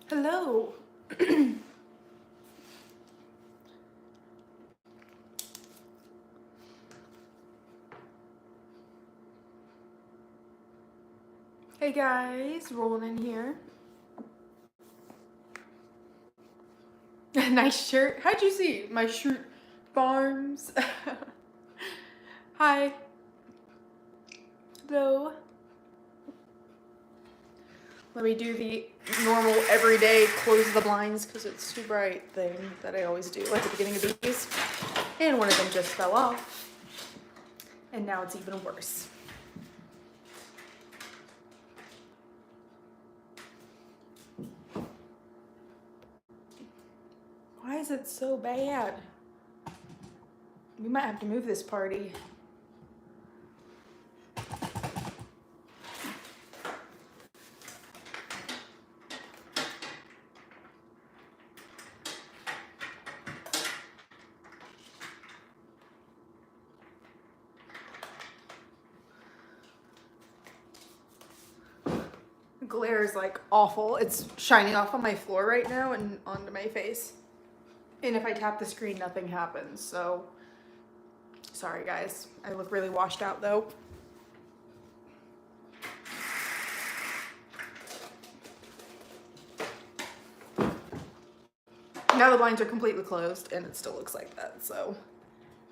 Hello. Hey guys, rolling in here. Nice shirt. How'd you see my shirt farms? Hi. Hello. Let me do the normal everyday close the blinds because it's too bright thing that I always do at the beginning of these. And one of them just fell off. And now it's even worse. Why is it so bad? We might have to move this party. The glare is like awful. It's shining off on my floor right now and onto my face. And if I tap the screen, nothing happens. So, sorry guys. I look really washed out though. Now the blinds are completely closed and it still looks like that, so.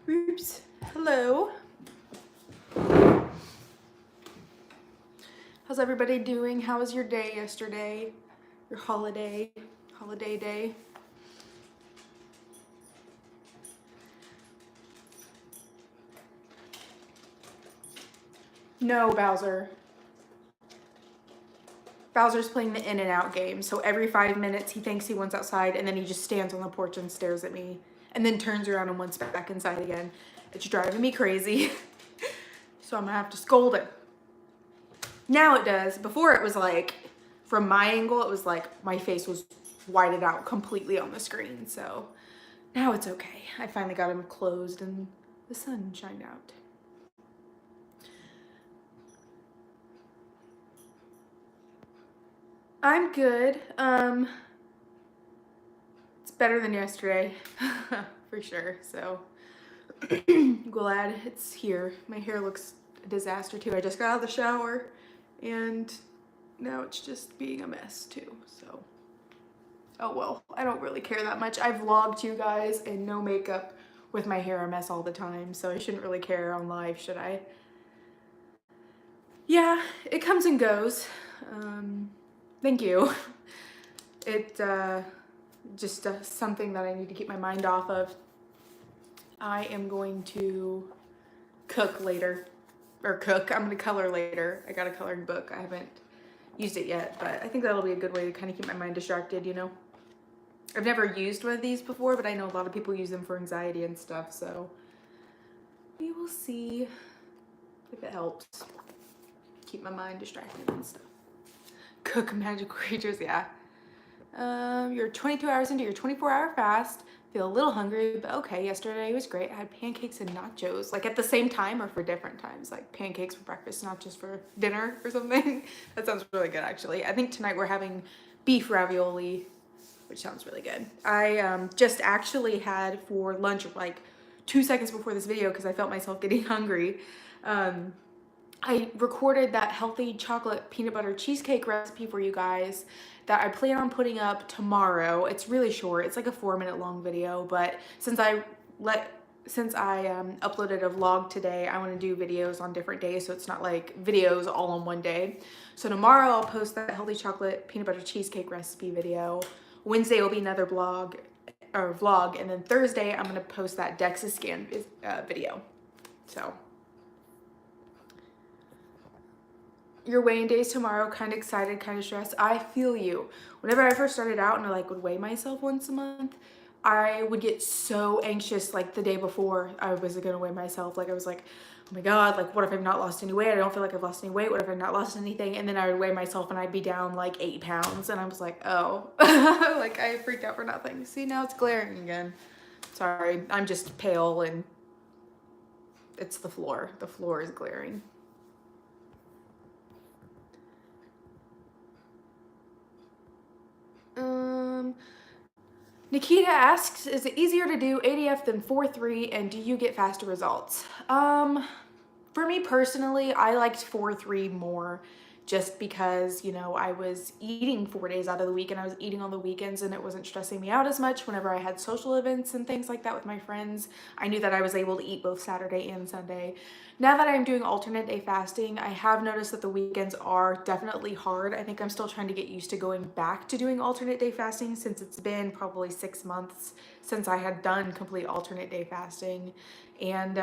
Oops. Hello. How's everybody doing? How was your day yesterday? Your holiday day? No, Bowser. Bowser's playing the in and out game, so every 5 minutes he thinks he wants outside and then he just stands on the porch and stares at me and then turns around and wants back inside again. It's driving me crazy. So I'm gonna have to scold him. Now it does. Before it was like, from my angle, it was like my face was whited out completely on the screen. So now it's okay. I finally got him closed and the sun shined out. I'm good. It's better than yesterday, for sure. So glad it's here. My hair looks a disaster too. I just got out of the shower and now it's just being a mess too. So, oh well, I don't really care that much. I vlogged you guys in no makeup with my hair a mess all the time, so I shouldn't really care on live, should I? Yeah, it comes and goes. Thank you. It just something that I need to keep my mind off of. I am going to cook later, or I'm going to color later. I got a coloring book. I haven't used it yet, but I think that'll be a good way to kind of keep my mind distracted, you know? I've never used one of these before, but I know a lot of people use them for anxiety and stuff, so we will see if it helps keep my mind distracted and stuff. Cook magical creatures, yeah. You're 22 hours into your 24-hour fast. Feel a little hungry, but okay. Yesterday was great. I had pancakes and nachos, like at the same time or for different times, like pancakes for breakfast, not just for dinner or something. That sounds really good, actually. I think tonight we're having beef ravioli, which sounds really good. I just actually had for lunch, like 2 seconds before this video, because I felt myself getting hungry. I recorded that healthy chocolate peanut butter cheesecake recipe for you guys that I plan on putting up tomorrow. It's really short. It's like a 4-minute long video, but since I uploaded a vlog today, I want to do videos on different days, so it's not like videos all on one day. So tomorrow I'll post that healthy chocolate peanut butter cheesecake recipe video. Wednesday will be another vlog, and then Thursday I'm going to post that DEXA scan video. So your weighing days tomorrow, kind of excited, kind of stressed. I feel you. Whenever I first started out and I like would weigh myself once a month, I would get so anxious like the day before I was gonna weigh myself. Like I was like, oh my God, like what if I've not lost any weight? I don't feel like I've lost any weight. What if I've not lost anything? And then I would weigh myself and I'd be down like 8 pounds. And I was like, oh, like I freaked out for nothing. See, now it's glaring again. Sorry, I'm just pale and it's the floor. The floor is glaring. Nikita asks, is it easier to do ADF than 4-3 and do you get faster results? For me personally, I liked 4-3 more just because, you know, I was eating 4 days out of the week and I was eating on the weekends and it wasn't stressing me out as much whenever I had social events and things like that with my friends. I knew that I was able to eat both Saturday and Sunday. Now that I'm doing alternate day fasting, I have noticed that the weekends are definitely hard. I think I'm still trying to get used to going back to doing alternate day fasting since it's been probably 6 months since I had done complete alternate day fasting. And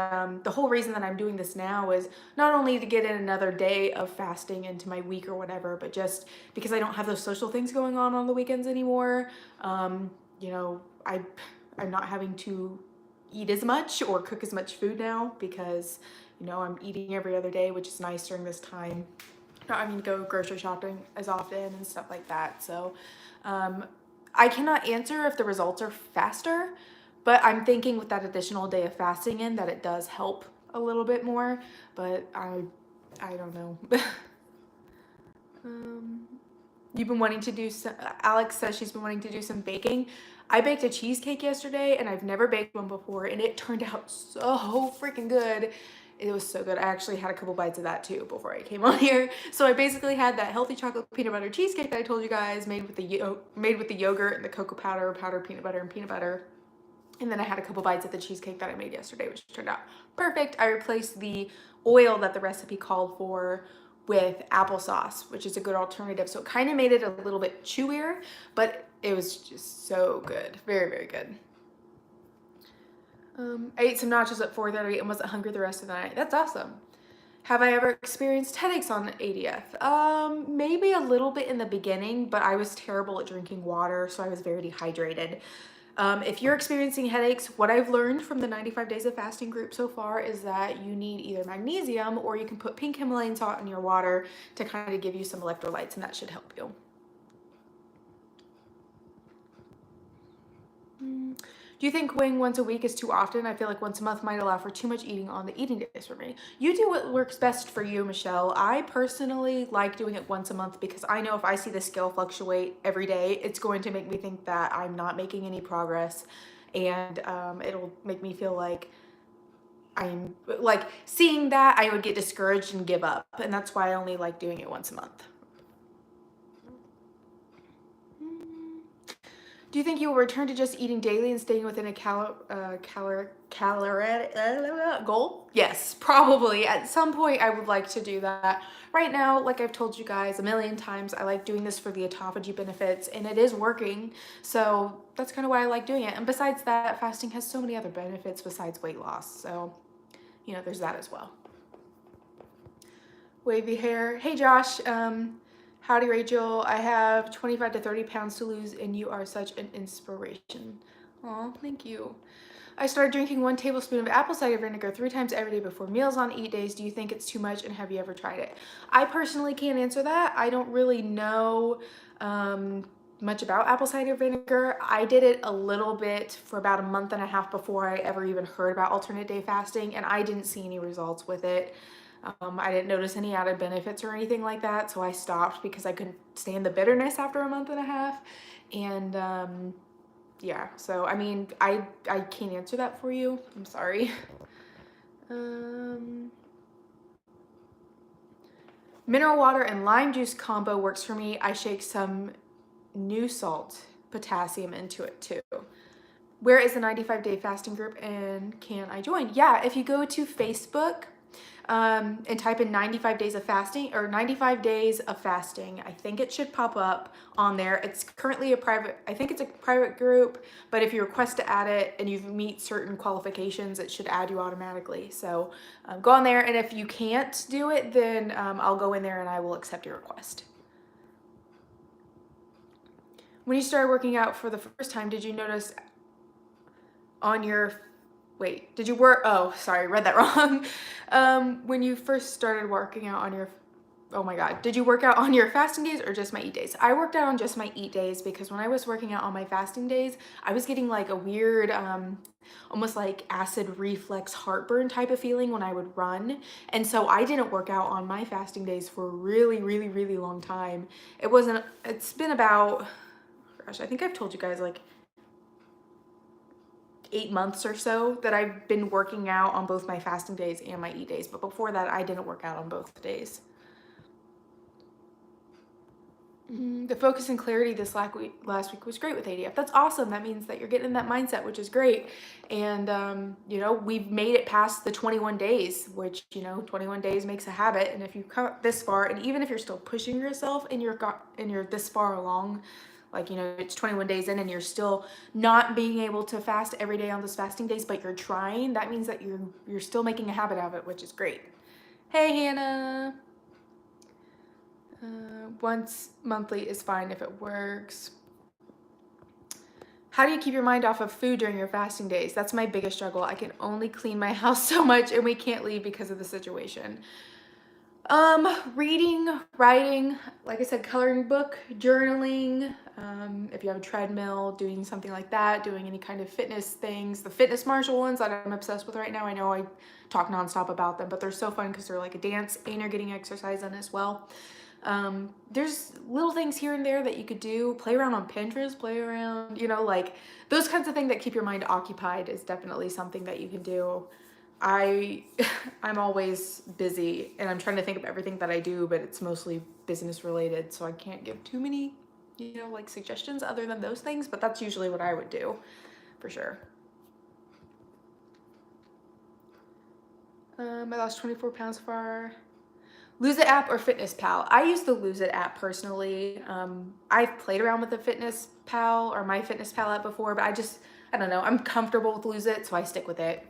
the whole reason that I'm doing this now is not only to get in another day of fasting into my week or whatever, but just because I don't have those social things going on the weekends anymore. You know, I'm not having to eat as much or cook as much food now because, you know, I'm eating every other day, which is nice during this time. Not having to go grocery shopping as often and stuff like that. So I cannot answer if the results are faster, but I'm thinking with that additional day of fasting in that it does help a little bit more, but I don't know. You've been wanting to do some, Alex says she's been wanting to do some baking. I baked a cheesecake yesterday and I've never baked one before and it turned out so freaking good. It was so good. I actually had a couple bites of that too before I came on here. So I basically had that healthy chocolate peanut butter cheesecake that I told you guys made with the yogurt and the cocoa powder, powdered peanut butter and peanut butter. And then I had a couple bites of the cheesecake that I made yesterday, which turned out perfect. I replaced the oil that the recipe called for with applesauce, which is a good alternative. So it kind of made it a little bit chewier, but it was just so good. Very, very good. I ate some nachos at 4:30 and wasn't hungry the rest of the night. That's awesome. Have I ever experienced headaches on ADF? Maybe a little bit in the beginning, but I was terrible at drinking water, so I was very dehydrated. If you're experiencing headaches, what I've learned from the 95 days of fasting group so far is that you need either magnesium or you can put pink Himalayan salt in your water to kind of give you some electrolytes, and that should help you. Do you think weighing once a week is too often? I feel like once a month might allow for too much eating on the eating days for me. You do what works best for you, Michelle. I personally like doing it once a month because I know if I see the scale fluctuate every day, it's going to make me think that I'm not making any progress, and it'll make me feel like I'm like seeing that I would get discouraged and give up, and that's why I only like doing it once a month. Do you think you will return to just eating daily and staying within a calorie goal? Yes, probably. At some point, I would like to do that. Right now, like I've told you guys a million times, I like doing this for the autophagy benefits, and it is working. So that's kind of why I like doing it. And besides that, fasting has so many other benefits besides weight loss. So, you know, there's that as well. Wavy hair. Hey, Josh. Howdy, Rachel. I have 25 to 30 pounds to lose, and you are such an inspiration. Aw, thank you. I started drinking 1 tablespoon of apple cider vinegar 3 times every day before meals on eat days. Do you think it's too much, and have you ever tried it? I personally can't answer that. I don't really know much about apple cider vinegar. I did it a little bit for about a month and a half before I ever even heard about alternate day fasting, and I didn't see any results with it. I didn't notice any added benefits or anything like that, so I stopped because I couldn't stand the bitterness after a month and a half. And yeah, so I mean, I can't answer that for you. I'm sorry. Mineral water and lime juice combo works for me. I shake some new salt potassium into it too. Where is the 95-day fasting group and can I join? Yeah, if you go to Facebook, and type in 95 days of fasting or 95 days of fasting, I think it should pop up on there. It's currently I think it's a private group, but if you request to add it and you meet certain qualifications, it should add you automatically. So go on there, and if you can't do it, then I'll go in there and I will accept your request. When you started working out for the first time, did you notice on your, wait, did you work, oh, sorry, read that wrong. When you first started working out on your, oh my God, did you work out on your fasting days or just my eat days? I worked out on just my eat days because when I was working out on my fasting days, I was getting like a weird, almost like acid reflux heartburn type of feeling when I would run. And so I didn't work out on my fasting days for a really, really, really long time. It's been about, gosh, I think I've told you guys like 8 months or so that I've been working out on both my fasting days and my eat days. But before that, I didn't work out on both days. The focus and clarity this last week was great with ADF. That's awesome. That means that you're getting in that mindset, which is great. And, you know, we've made it past the 21 days, which, you know, 21 days makes a habit. And if you come this far, and even if you're still pushing yourself and you're this far along, like, you know, it's 21 days in and you're still not being able to fast every day on those fasting days, but you're trying, that means that you're still making a habit of it, which is great. Hey, Hannah. Once monthly is fine if it works. How do you keep your mind off of food during your fasting days? That's my biggest struggle. I can only clean my house so much and we can't leave because of the situation. Reading, writing, like I said, coloring book, journaling, if you have a treadmill, doing something like that, doing any kind of fitness things. The fitness martial ones that I'm obsessed with right now, I know I talk nonstop about them, but they're so fun because they're like a dance and you're getting exercise in as well. There's little things here and there that you could do. Play around on Pinterest, play around, you know, like those kinds of things that keep your mind occupied is definitely something that you can do. I'm always busy and I'm trying to think of everything that I do, but it's mostly business related, so I can't give too many, you know, like suggestions other than those things, but that's usually what I would do for sure. I lost 24 pounds far. Lose It app or Fitness Pal? I use the Lose It app personally. I've played around with the Fitness Pal or my Fitness Pal app before, but I don't know, I'm comfortable with Lose It, so I stick with it.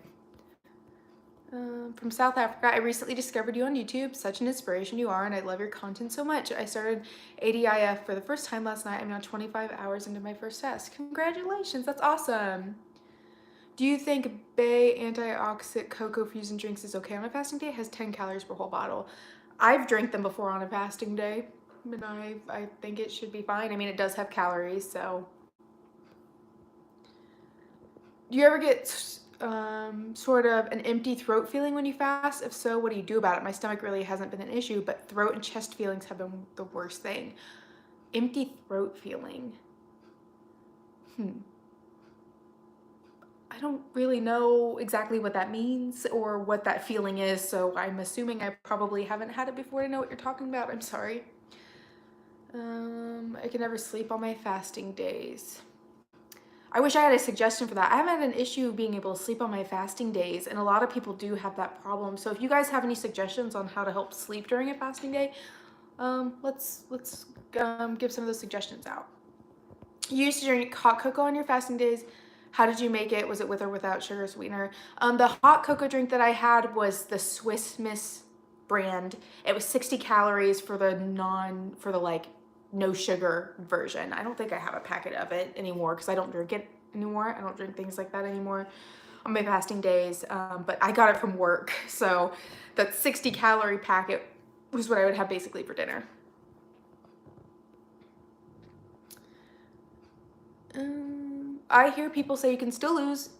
From South Africa, I recently discovered you on YouTube. Such an inspiration you are, and I love your content so much. I started ADIF for the first time last night. I'm now 25 hours into my first test. Congratulations, that's awesome. Do you think Bay antioxidant cocoa fusion drinks is okay on a fasting day? It has 10 calories per whole bottle. I've drank them before on a fasting day, and I think it should be fine. I mean, it does have calories, so. Do you ever get sort of an empty throat feeling when you fast? If so, what do you do about it? My stomach really hasn't been an issue, but throat and chest feelings have been the worst thing. Empty throat feeling. I don't really know exactly what that means or what that feeling is, so I'm assuming I probably haven't had it before to know what you're talking about. I'm sorry. I can never sleep on my fasting days. I wish I had a suggestion for that. I haven't had an issue being able to sleep on my fasting days, and a lot of people do have that problem. So if you guys have any suggestions on how to help sleep during a fasting day, let's give some of those suggestions out. You used to drink hot cocoa on your fasting days. How did you make it? Was it with or without sugar sweetener? The hot cocoa drink that I had was the Swiss Miss brand. It was 60 calories for the like no sugar version. I don't think I have a packet of it anymore because I don't drink it anymore. I don't drink things like that anymore on my fasting days, but I got it from work. So that 60 calorie packet was what I would have basically for dinner. I hear people say you can still lose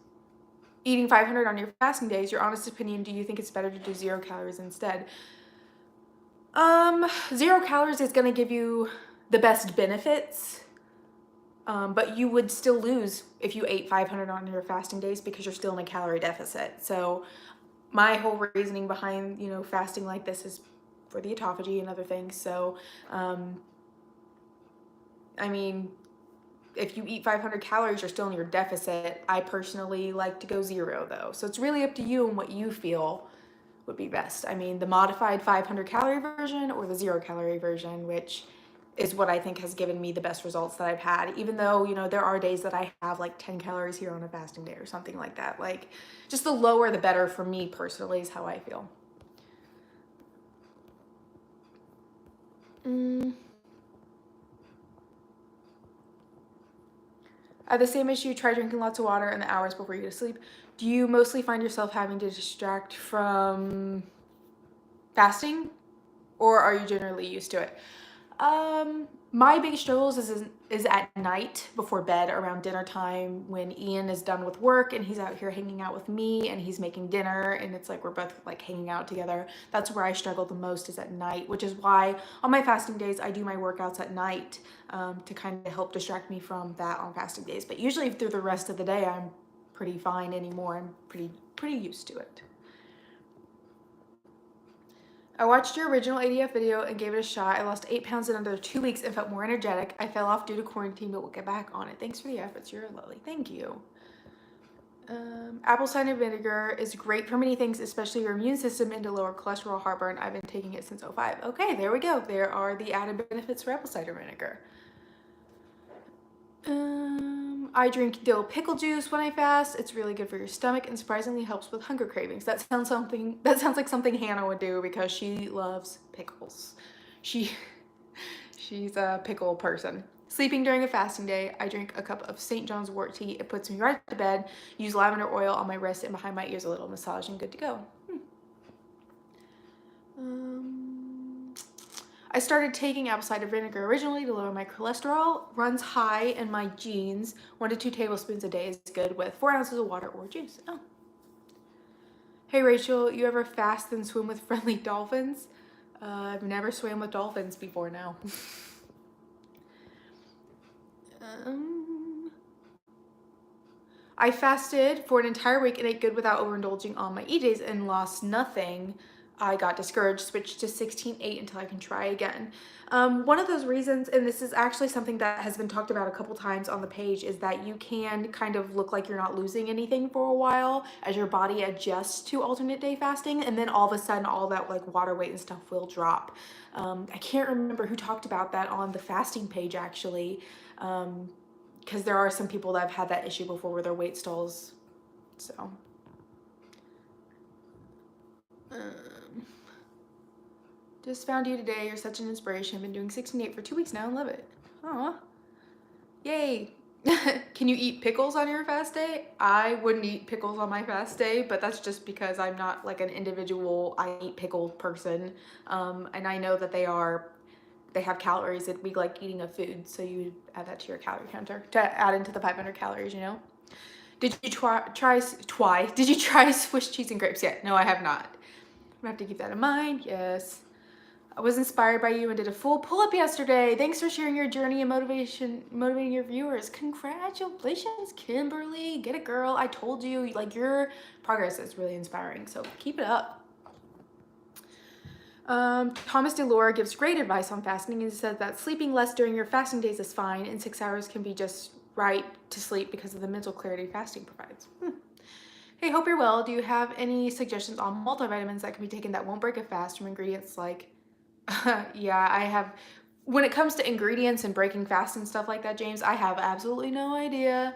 eating 500 on your fasting days. Your honest opinion, do you think it's better to do 0 calories instead? 0 calories is going to give you the best benefits, but you would still lose if you ate 500 on your fasting days because you're still in a calorie deficit. So my whole reasoning behind, you know, fasting like this is for the autophagy and other things. So, I mean, if you eat 500 calories, you're still in your deficit. I personally like to go 0 though. So it's really up to you and what you feel would be best. I mean, the modified 500 calorie version or the 0 calorie version, which is what I think has given me the best results that I've had, even though, you know, there are days that I have like 10 calories here on a fasting day or something like that. Like, just the lower the better for me personally is how I feel. I have the same issue. Try drinking lots of water in the hours before you go to sleep. Do you mostly find yourself having to distract from fasting, or are you generally used to it? My biggest struggles is at night before bed around dinner time when Ian is done with work and he's out here hanging out with me and he's making dinner and it's like we're both like hanging out together. That's where I struggle the most, is at night, which is why on my fasting days I do my workouts at night to kind of help distract me from that on fasting days. But usually through the rest of the day I'm pretty fine anymore. I'm pretty used to it. I watched your original ADF video and gave it a shot. I lost 8 pounds in under 2 weeks and felt more energetic. I fell off due to quarantine, but we'll get back on it. Thanks for the efforts. You're lovely. Thank you. Apple cider vinegar is great for many things, especially your immune system, and to lower cholesterol, heartburn. I've been taking it since 05. Okay, there we go. There are the added benefits for apple cider vinegar. I drink dill pickle juice when I fast. It's really good for your stomach and surprisingly helps with hunger cravings. That sounds like something Hannah would do because she loves pickles. She's a pickle person. Sleeping during a fasting day, I drink a cup of St. John's wort tea. It puts me right to bed. Use lavender oil on my wrist and behind my ears, a little massage, and good to go. I started taking apple cider vinegar originally to lower my cholesterol. Runs high in my genes. 1 to 2 tablespoons a day is good with 4 ounces of water or juice. Oh. Hey Rachel, you ever fast and swim with friendly dolphins? I've never swam with dolphins before now. I fasted for an entire week and ate good without overindulging on my eat days and lost nothing. I got discouraged, switched to 16/8 until I can try again. One of those reasons, and this is actually something that has been talked about a couple times on the page, is that you can kind of look like you're not losing anything for a while as your body adjusts to alternate day fasting, and then all of a sudden all that like water weight and stuff will drop. I can't remember who talked about that on the fasting page actually, because there are some people that have had that issue before where their weight stalls. So just found you today. You're such an inspiration. Been doing 16/8 for 2 weeks now and love it. Aw. Yay. Can you eat pickles on your fast day? I wouldn't eat pickles on my fast day, but that's just because I'm not like an individual I eat pickle person. And I know that they have calories. It'd be like eating a food, so you add that to your calorie counter to add into the 500 calories, you know? Did you try Swiss cheese and grapes yet? No, I have not. I'm gonna have to keep that in mind. Yes. I was inspired by you and did a full pull-up yesterday. Thanks for sharing your journey and motivating your viewers. Congratulations, Kimberly. Get it, girl. I told you, like, your progress is really inspiring, so keep it up. Thomas DeLore gives great advice on fasting and says that sleeping less during your fasting days is fine, and 6 hours can be just right to sleep because of the mental clarity fasting provides. Hey, hope you're well. Do you have any suggestions on multivitamins that can be taken that won't break a fast from ingredients like... Yeah, I have... When it comes to ingredients and breaking fast and stuff like that, James, I have absolutely no idea.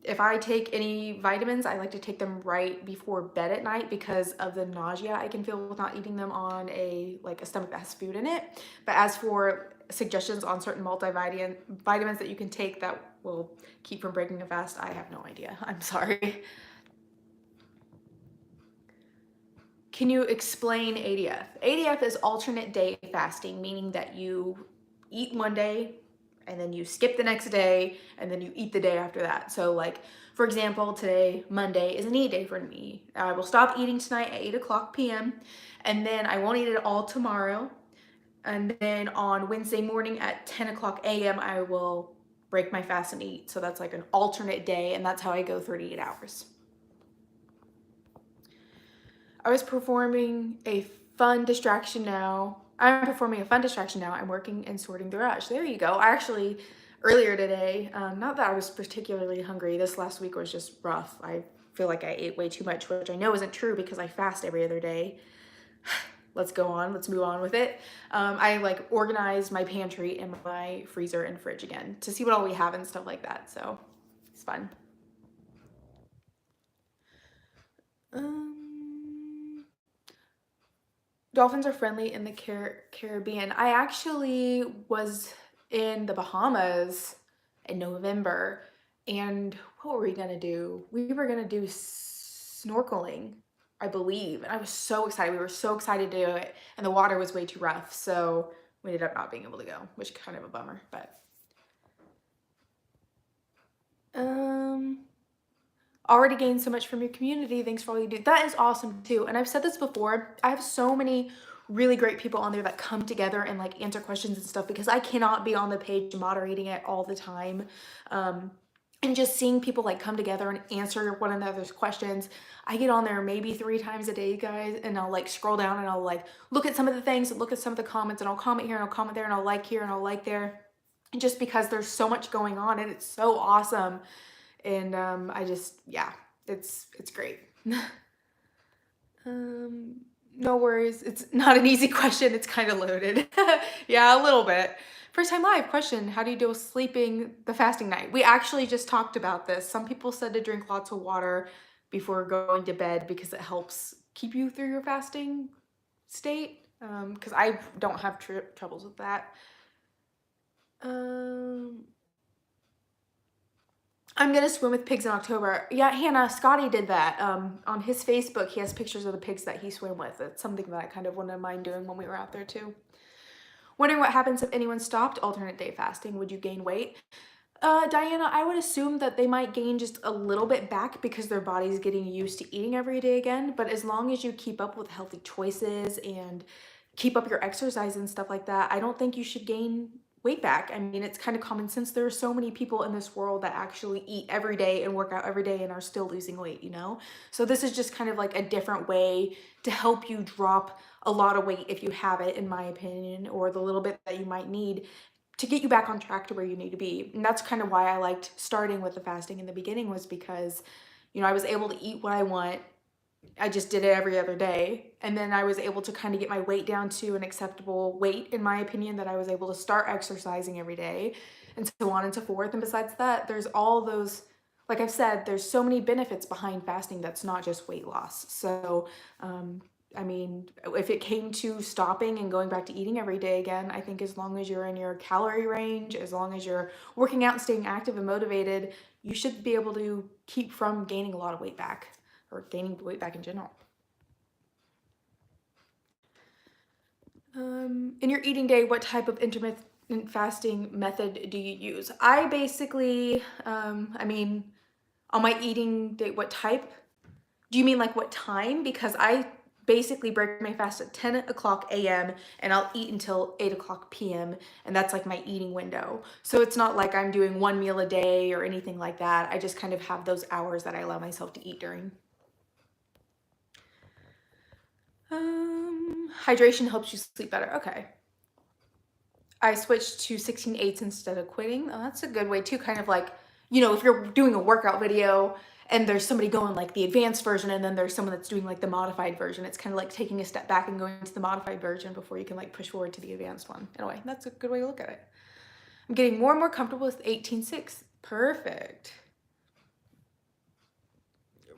If I take any vitamins, I like to take them right before bed at night because of the nausea I can feel with not eating them on a stomach that has food in it. But as for suggestions on certain multivitamins that you can take that will keep from breaking a fast, I have no idea. I'm sorry. Can you explain ADF? ADF is alternate day fasting, meaning that you eat one day and then you skip the next day and then you eat the day after that. So like, for example, today, Monday, is an eat day for me. I will stop eating tonight at 8 p.m. and then I won't eat it all tomorrow. And then on Wednesday morning at 10 a.m. I will break my fast and eat. So that's like an alternate day, and that's how I go 38 hours. I'm performing a fun distraction now. I'm working and sorting the garage. There you go. I actually, earlier today, not that I was particularly hungry. This last week was just rough. I feel like I ate way too much, which I know isn't true because I fast every other day. Let's move on with it. I like organized my pantry and my freezer and fridge again to see what all we have and stuff like that. So it's fun. Dolphins are friendly in the Caribbean. I actually was in the Bahamas in November. And what were we gonna do? We were gonna do snorkeling, I believe. And I was so excited. We were so excited to do it. And the water was way too rough. So we ended up not being able to go, which is kind of a bummer. But already gained so much from your community. Thanks for all you do. That is awesome too. And I've said this before. I have so many really great people on there that come together and like answer questions and stuff, because I cannot be on the page moderating it all the time. And just seeing people like come together and answer one another's questions. I get on there maybe 3 times a day, guys, and I'll like scroll down and I'll like look at some of the things and look at some of the comments, and I'll comment here and I'll comment there and I'll like here and I'll like there. And just because there's so much going on and it's so awesome. And I just, yeah, it's great. No worries. It's not an easy question. It's kind of loaded. Yeah, a little bit. First time live question. How do you deal with sleeping the fasting night? We actually just talked about this. Some people said to drink lots of water before going to bed because it helps keep you through your fasting state. Because I don't have troubles with that. I'm gonna swim with pigs in October. Yeah, Hannah, Scotty did that. On his Facebook, he has pictures of the pigs that he swam with. It's something that I kind of wouldn't mind doing when we were out there too. Wondering what happens if anyone stopped alternate day fasting. Would you gain weight? Diana, I would assume that they might gain just a little bit back because their body's getting used to eating every day again. But as long as you keep up with healthy choices and keep up your exercise and stuff like that, I don't think you should gain weight back. I mean, it's kind of common sense. There are so many people in this world that actually eat every day and work out every day and are still losing weight, you know? So this is just kind of like a different way to help you drop a lot of weight if you have it, in my opinion, or the little bit that you might need to get you back on track to where you need to be. And that's kind of why I liked starting with the fasting in the beginning, was because, you know, I was able to eat what I want. I just did it every other day. And then I was able to kind of get my weight down to an acceptable weight, in my opinion, that I was able to start exercising every day, and so on and so forth. And besides that, there's all those, like I've said, there's so many benefits behind fasting that's not just weight loss. So, I mean, if it came to stopping and going back to eating every day again, I think as long as you're in your calorie range, as long as you're working out and staying active and motivated, you should be able to keep from gaining a lot of weight back, or gaining weight back in general. In your eating day, what type of intermittent fasting method do you use? I basically, I mean, on my eating day, what type? Do you mean like what time? Because I basically break my fast at 10 o'clock a.m. and I'll eat until 8 o'clock p.m. and that's like my eating window. So it's not like I'm doing one meal a day or anything like that. I just kind of have those hours that I allow myself to eat during. Hydration helps you sleep better. Okay. I switched to 16/8 instead of quitting. Oh, that's a good way too. Kind of like, you know, if you're doing a workout video and there's somebody going like the advanced version and then there's someone that's doing like the modified version, it's kind of like taking a step back and going to the modified version before you can like push forward to the advanced one. In a way, that's a good way to look at it. I'm getting more and more comfortable with 18/6. Perfect.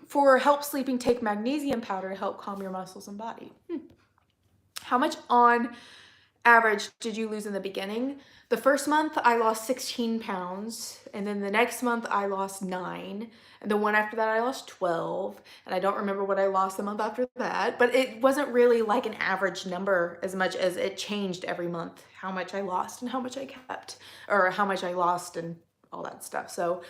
For help sleeping, take magnesium powder to help calm your muscles and body. How much on average did you lose in the beginning? The first month I lost 16 pounds, and then the next month I lost 9, and the one after that I lost 12, and I don't remember what I lost the month after that, but it wasn't really like an average number as much as it changed every month, how much I lost and how much I kept, or how much I lost and all that stuff. So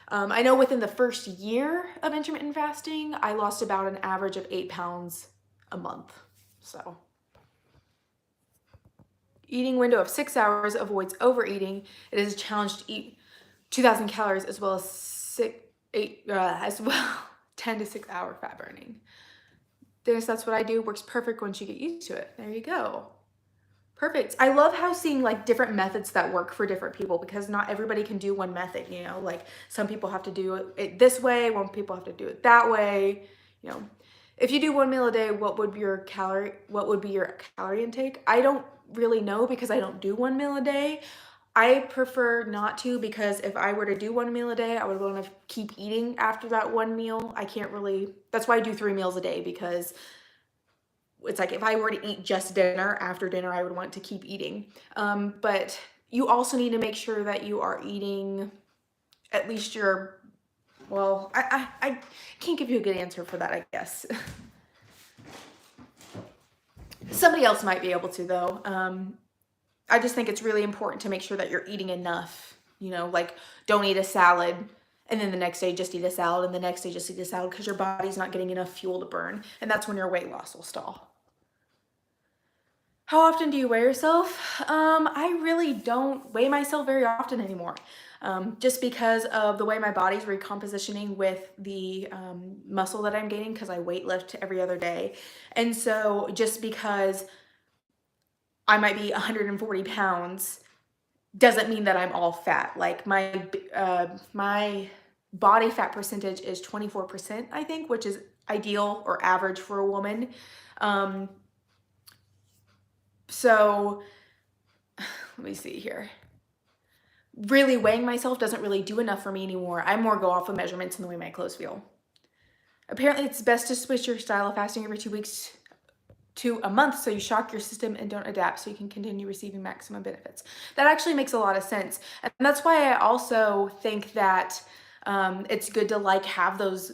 I know within the first year of intermittent fasting, I lost about an average of 8 pounds a month. So eating window of 6 hours avoids overeating. It is a challenge to eat 2,000 calories as well as 10 to 6 hour fat burning. Dennis, that's what I do. Works perfect once you get used to it. There you go. Perfect. I love how seeing like different methods that work for different people, because not everybody can do one method, you know, like some people have to do it this way, one people have to do it that way, you know. If you do one meal a day, what would be your calorie intake? I don't really know because I don't do one meal a day. I prefer not to, because if I were to do one meal a day, I would want to keep eating after that one meal. I can't really, that's why I do 3 meals a day, because it's like if I were to eat just dinner, after dinner I would want to keep eating. But you also need to make sure that you are eating at least you're, well, I can't give you a good answer for that, I guess. Somebody else might be able to, though. I just think it's really important to make sure that you're eating enough. You know, like, don't eat a salad and then the next day just eat a salad and the next day just eat a salad, because your body's not getting enough fuel to burn. And that's when your weight loss will stall. How often do you weigh yourself? I really don't weigh myself very often anymore. Just because of the way my body's recompositioning with the muscle that I'm gaining, because I weight lift every other day. And so just because I might be 140 pounds doesn't mean that I'm all fat. Like my body fat percentage is 24%, I think, which is ideal or average for a woman. So let me see here. Really weighing myself doesn't really do enough for me anymore. I more go off of measurements and the way my clothes feel. Apparently it's best to switch your style of fasting every 2 weeks to a month, so you shock your system and don't adapt, so you can continue receiving maximum benefits. That actually makes a lot of sense. And that's why I also think that it's good to like have those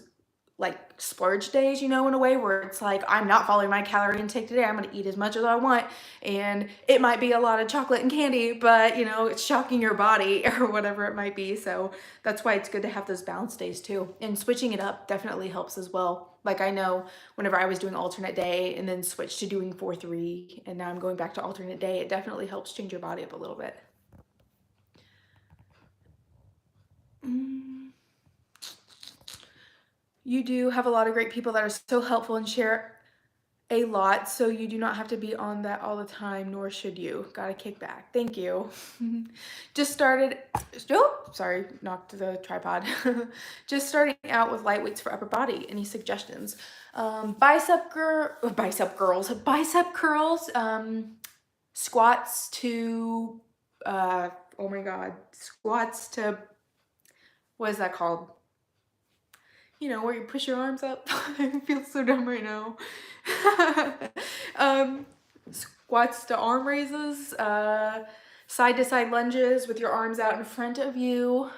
like splurge days, you know, in a way where it's like, I'm not following my calorie intake today. I'm going to eat as much as I want. And it might be a lot of chocolate and candy, but you know, it's shocking your body or whatever it might be. So that's why it's good to have those balance days too. And switching it up definitely helps as well. Like I know whenever I was doing alternate day and then switched to doing 4-3 and now I'm going back to alternate day, it definitely helps change your body up a little bit. You do have a lot of great people that are so helpful and share a lot, so you do not have to be on that all the time, nor should you. Got a kickback. Thank you. Just started, oh, sorry, knocked the tripod. Just starting out with light weights for upper body. Any suggestions? Bicep curls, squats to, oh my God, squats to, what is that called? You know, where you push your arms up. I feel so dumb right now. Squats to arm raises, side to side lunges with your arms out in front of you.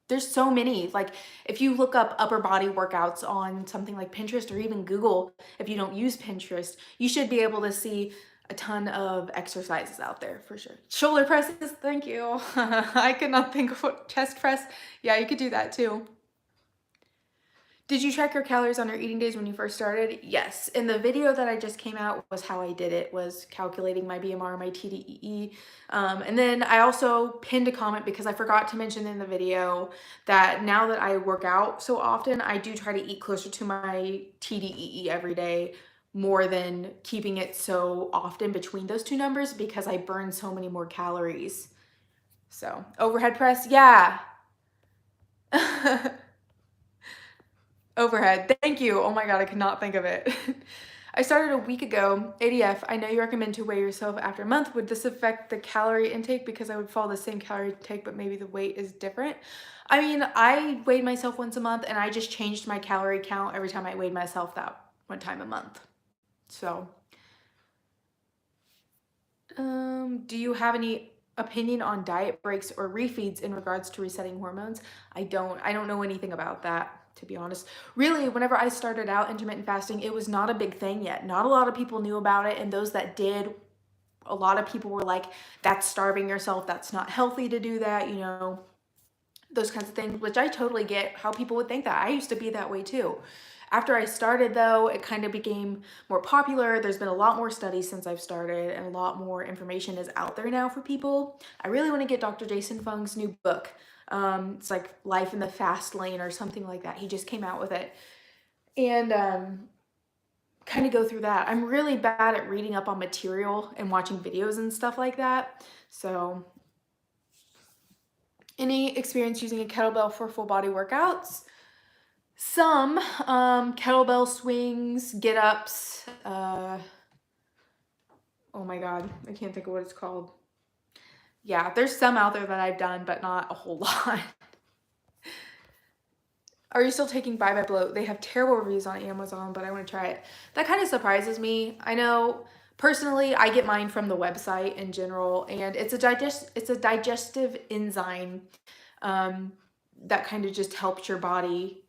There's so many. Like if you look up upper body workouts on something like Pinterest or even Google, if you don't use Pinterest, you should be able to see a ton of exercises out there for sure. Shoulder presses, thank you. I could not think of what, chest press. Yeah, you could do that too. Did you track your calories on your eating days when you first started? Yes. In the video that I just came out was how I did it, was calculating my BMR, my TDEE. And then I also pinned a comment because I forgot to mention in the video that now that I work out so often, I do try to eat closer to my TDEE every day, more than keeping it so often between those two numbers because I burn so many more calories. So overhead press, yeah. Overhead, thank you. Oh my God, I could not think of it. I started a week ago. ADF, I know you recommend to weigh yourself after a month. Would this affect the calorie intake? Because I would follow the same calorie intake, but maybe the weight is different. I mean, I weighed myself once a month and I just changed my calorie count every time I weighed myself that one time a month. So, do you have any opinion on diet breaks or refeeds in regards to resetting hormones? I don't know anything about that, to be honest. Really, whenever I started out intermittent fasting, it was not a big thing yet. Not a lot of people knew about it, and those that did, a lot of people were like, that's starving yourself, that's not healthy to do that, you know, those kinds of things, which I totally get how people would think that. I used to be that way too. After I started though, it kind of became more popular. There's been a lot more studies since I've started and a lot more information is out there now for people. I really want to get Dr. Jason Fung's new book. It's like Life in the Fast Lane or something like that. He just came out with it. And kind of go through that. I'm really bad at reading up on material and watching videos and stuff like that. So any experience using a kettlebell for full body workouts? Some kettlebell swings, get-ups, oh my God, I can't think of what it's called. Yeah, there's some out there that I've done, but not a whole lot. Are you still taking Bye Bye Bloat? They have terrible reviews on Amazon, but I want to try it. That kind of surprises me. I know Personally, I get mine from the website in general, and it's a digestive enzyme that kind of just helps your body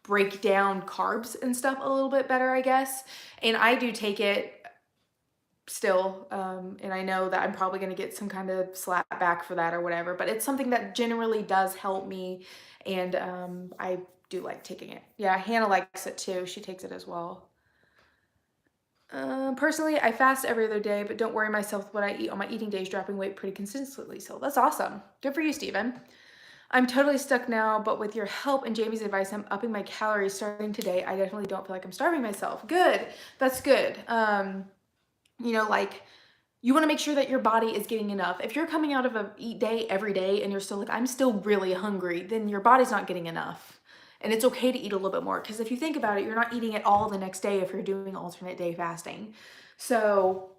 break down carbs and stuff a little bit better, I guess. And I do take it still, and I know that I'm probably going to get some kind of slap back for that or whatever, but it's something that generally does help me, and I do like taking it. Yeah, Hannah likes it too. She takes it as well. Personally, I fast every other day, but don't worry myself with what I eat on my eating days, dropping weight pretty consistently. So that's awesome. Good for you, Steven. I'm totally stuck now, but with your help and Jamie's advice, I'm upping my calories starting today. I definitely don't feel like I'm starving myself. Good. That's good. You know, like, you want to make sure that your body is getting enough. If you're coming out of a eat day every day and you're still like, I'm still really hungry, then your body's not getting enough. And it's okay to eat a little bit more, because if you think about it, you're not eating it all the next day if you're doing alternate day fasting. So,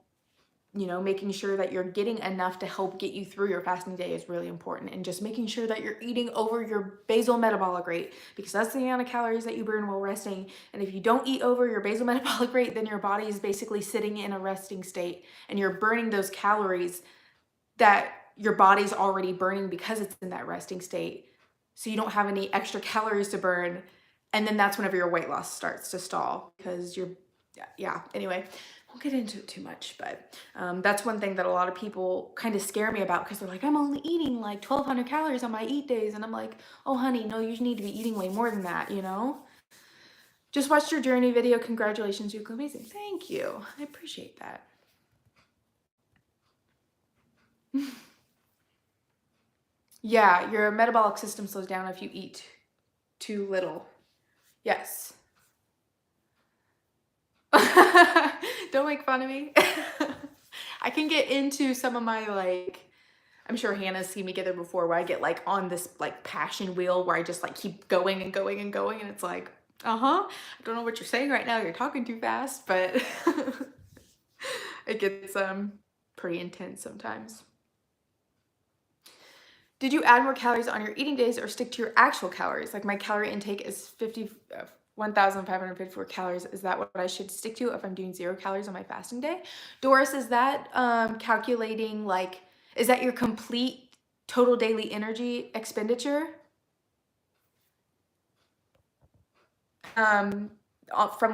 you know, making sure that you're getting enough to help get you through your fasting day is really important. And just making sure that you're eating over your basal metabolic rate, because that's the amount of calories that you burn while resting. And if you don't eat over your basal metabolic rate, then your body is basically sitting in a resting state, and you're burning those calories that your body's already burning because it's in that resting state. So you don't have any extra calories to burn. And then that's whenever your weight loss starts to stall, because you're, yeah, anyway, won't get into it too much, but that's one thing that a lot of people kind of scare me about, because they're like, I'm only eating like 1,200 calories on my eat days. And I'm like, oh honey, no, you need to be eating way more than that, you know? Just watched your journey video. Congratulations, you look amazing. Thank you. I appreciate that. Yeah, your metabolic system slows down if you eat too little. Yes. Don't make fun of me. I can get into some of my, like, I'm sure Hannah's seen me get there before, where I get like on this like passion wheel where I just like keep going and going and going, and it's like, I don't know what you're saying right now, you're talking too fast, but it gets pretty intense sometimes. Did you add more calories on your eating days or stick to your actual calories? Like, my calorie intake is 1,554 calories. Is that what I should stick to if I'm doing 0 calories on my fasting day? Doris, is that calculating, like, is that your complete total daily energy expenditure? From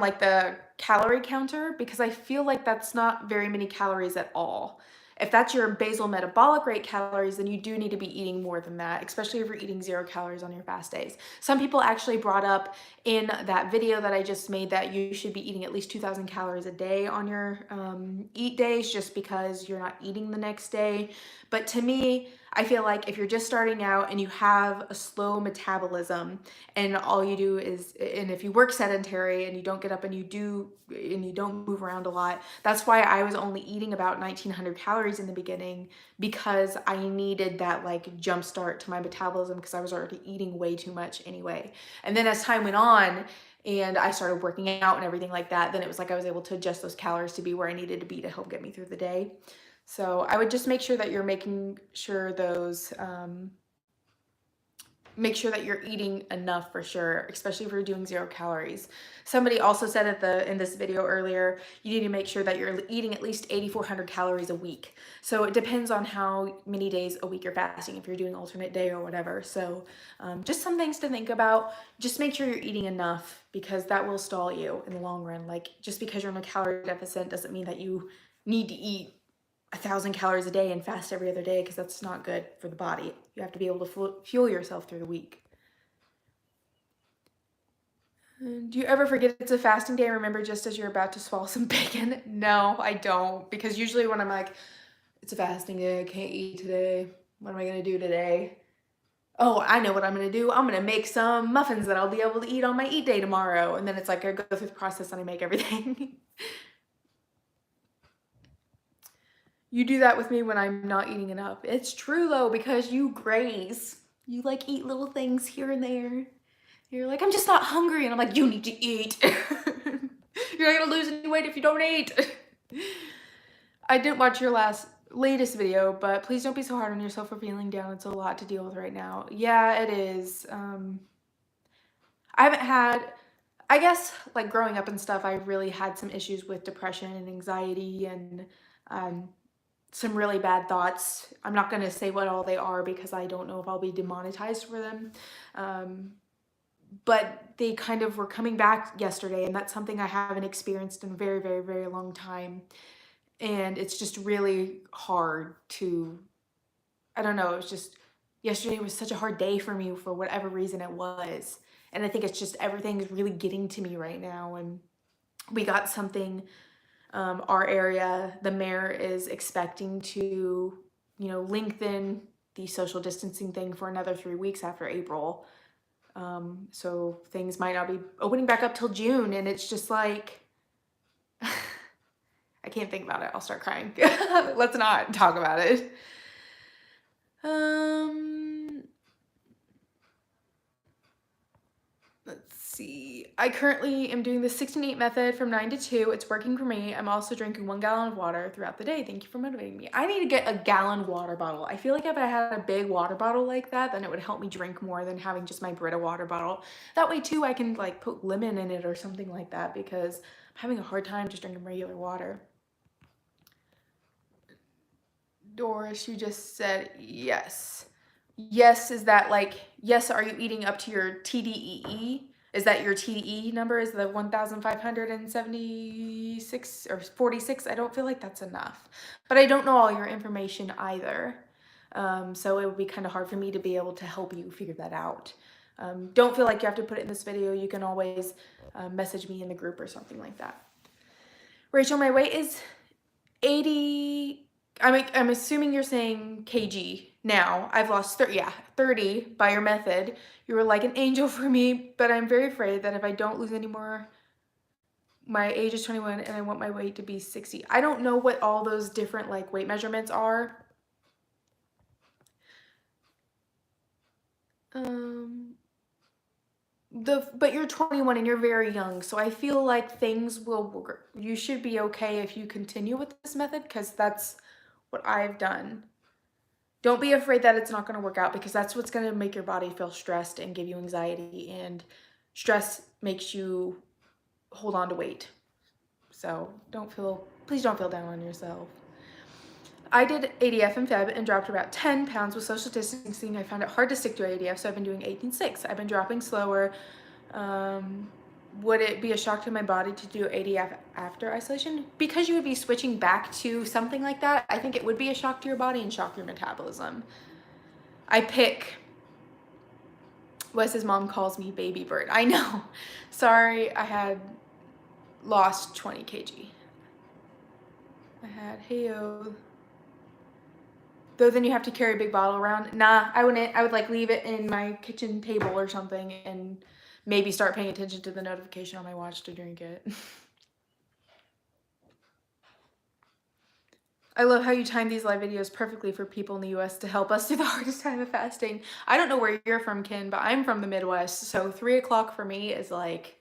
like the calorie counter? Because I feel like that's not very many calories at all. If that's your basal metabolic rate calories, then you do need to be eating more than that, especially if you're eating 0 calories on your fast days. Some people actually brought up in that video that I just made that you should be eating at least 2,000 calories a day on your eat days, just because you're not eating the next day. But to me, I feel like if you're just starting out and you have a slow metabolism, and all you do is, and if you work sedentary and you don't get up and you don't move around a lot, that's why I was only eating about 1,900 calories in the beginning, because I needed that like jump start to my metabolism, because I was already eating way too much anyway. And then as time went on and I started working out and everything like that, then it was like I was able to adjust those calories to be where I needed to be to help get me through the day. So I would just make sure that you're making sure those, make sure that you're eating enough for sure, especially if you're doing 0 calories. Somebody also said in this video earlier, you need to make sure that you're eating at least 8,400 calories a week. So it depends on how many days a week you're fasting, if you're doing alternate day or whatever. So just some things to think about. Just make sure you're eating enough, because that will stall you in the long run. Like, just because you're in a calorie deficit doesn't mean that you need to eat 1,000 calories a day and fast every other day, because that's not good for the body. You have to be able to fuel yourself through the week. Do you ever forget it's a fasting day and remember just as you're about to swallow some bacon? No, I don't, because usually when I'm like, it's a fasting day, I can't eat today, what am I gonna do today? Oh, I know what I'm gonna do. I'm gonna make some muffins that I'll be able to eat on my eat day tomorrow. And then it's like I go through the process and I make everything. You do that with me when I'm not eating enough. It's true though, because you graze. You like eat little things here and there. You're like, I'm just not hungry. And I'm like, you need to eat. You're not gonna lose any weight if you don't eat. I didn't watch your latest video, but please don't be so hard on yourself for feeling down. It's a lot to deal with right now. Yeah, it is. I I guess like growing up and stuff, I really had some issues with depression and anxiety and some really bad thoughts. I'm not going to say what all they are because I don't know if I'll be demonetized for them. But they kind of were coming back yesterday, and that's something I haven't experienced in a very, very, very long time. And it's just really hard to, I don't know, it was just, yesterday was such a hard day for me for whatever reason it was. And I think it's just everything's really getting to me right now. And we got something, our area, the mayor is expecting to, lengthen the social distancing thing for another 3 weeks after April. So things might not be opening back up till June, and it's just like, I can't think about it. I'll start crying. Let's not talk about it. Let's see. I currently am doing the 16-8 method from 9 to 2. It's working for me. I'm also drinking 1 gallon of water throughout the day. Thank you for motivating me. I need to get a gallon water bottle. I feel like if I had a big water bottle like that, then it would help me drink more than having just my Brita water bottle. That way too, I can like put lemon in it or something like that because I'm having a hard time just drinking regular water. Doris, you just said yes. Yes, is that like, yes, are you eating up to your TDEE? Is that your TDE number? Is the 1,576 or 46? I don't feel like that's enough. But I don't know all your information either. So it would be kind of hard for me to be able to help you figure that out. Don't feel like you have to put it in this video. You can always message me in the group or something like that. Rachel, my weight is 80. I'm assuming you're saying kg now. I've lost 30 by your method. You were like an angel for me, but I'm very afraid that if I don't lose any more, my age is 21 and I want my weight to be 60. I don't know what all those different like weight measurements are. But you're 21 and you're very young, so I feel like things will work. You should be okay if you continue with this method because that's what I've done. Don't be afraid that it's not going to work out because that's what's going to make your body feel stressed and give you anxiety, and stress makes you hold on to weight. So please don't feel down on yourself. I did ADF in Feb and dropped about 10 pounds with social distancing. I found it hard to stick to ADF, so I've been doing 18-6. I've been dropping slower. Would it be a shock to my body to do ADF after isolation? Because you would be switching back to something like that, I think it would be a shock to your body and shock your metabolism. Wes's mom calls me baby bird. I know. Sorry, I had lost 20 kg. Heyo. Though then you have to carry a big bottle around. Nah, I wouldn't. I would like leave it in my kitchen table or something and maybe start paying attention to the notification on my watch to drink it. I love how you time these live videos perfectly for people in the US to help us through the hardest time of fasting. I don't know where you're from, Ken, but I'm from the Midwest. So 3 o'clock for me is like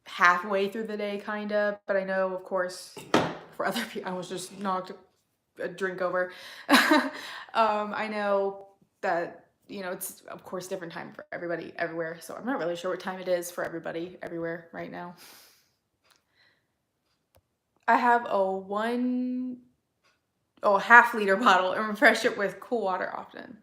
halfway through the day, kind of. But I know, of course, for other people, I was just knocked a drink over. I know that, it's of course different time for everybody everywhere. So I'm not really sure what time it is for everybody everywhere right now. I have a half-liter bottle and refresh it with cool water often.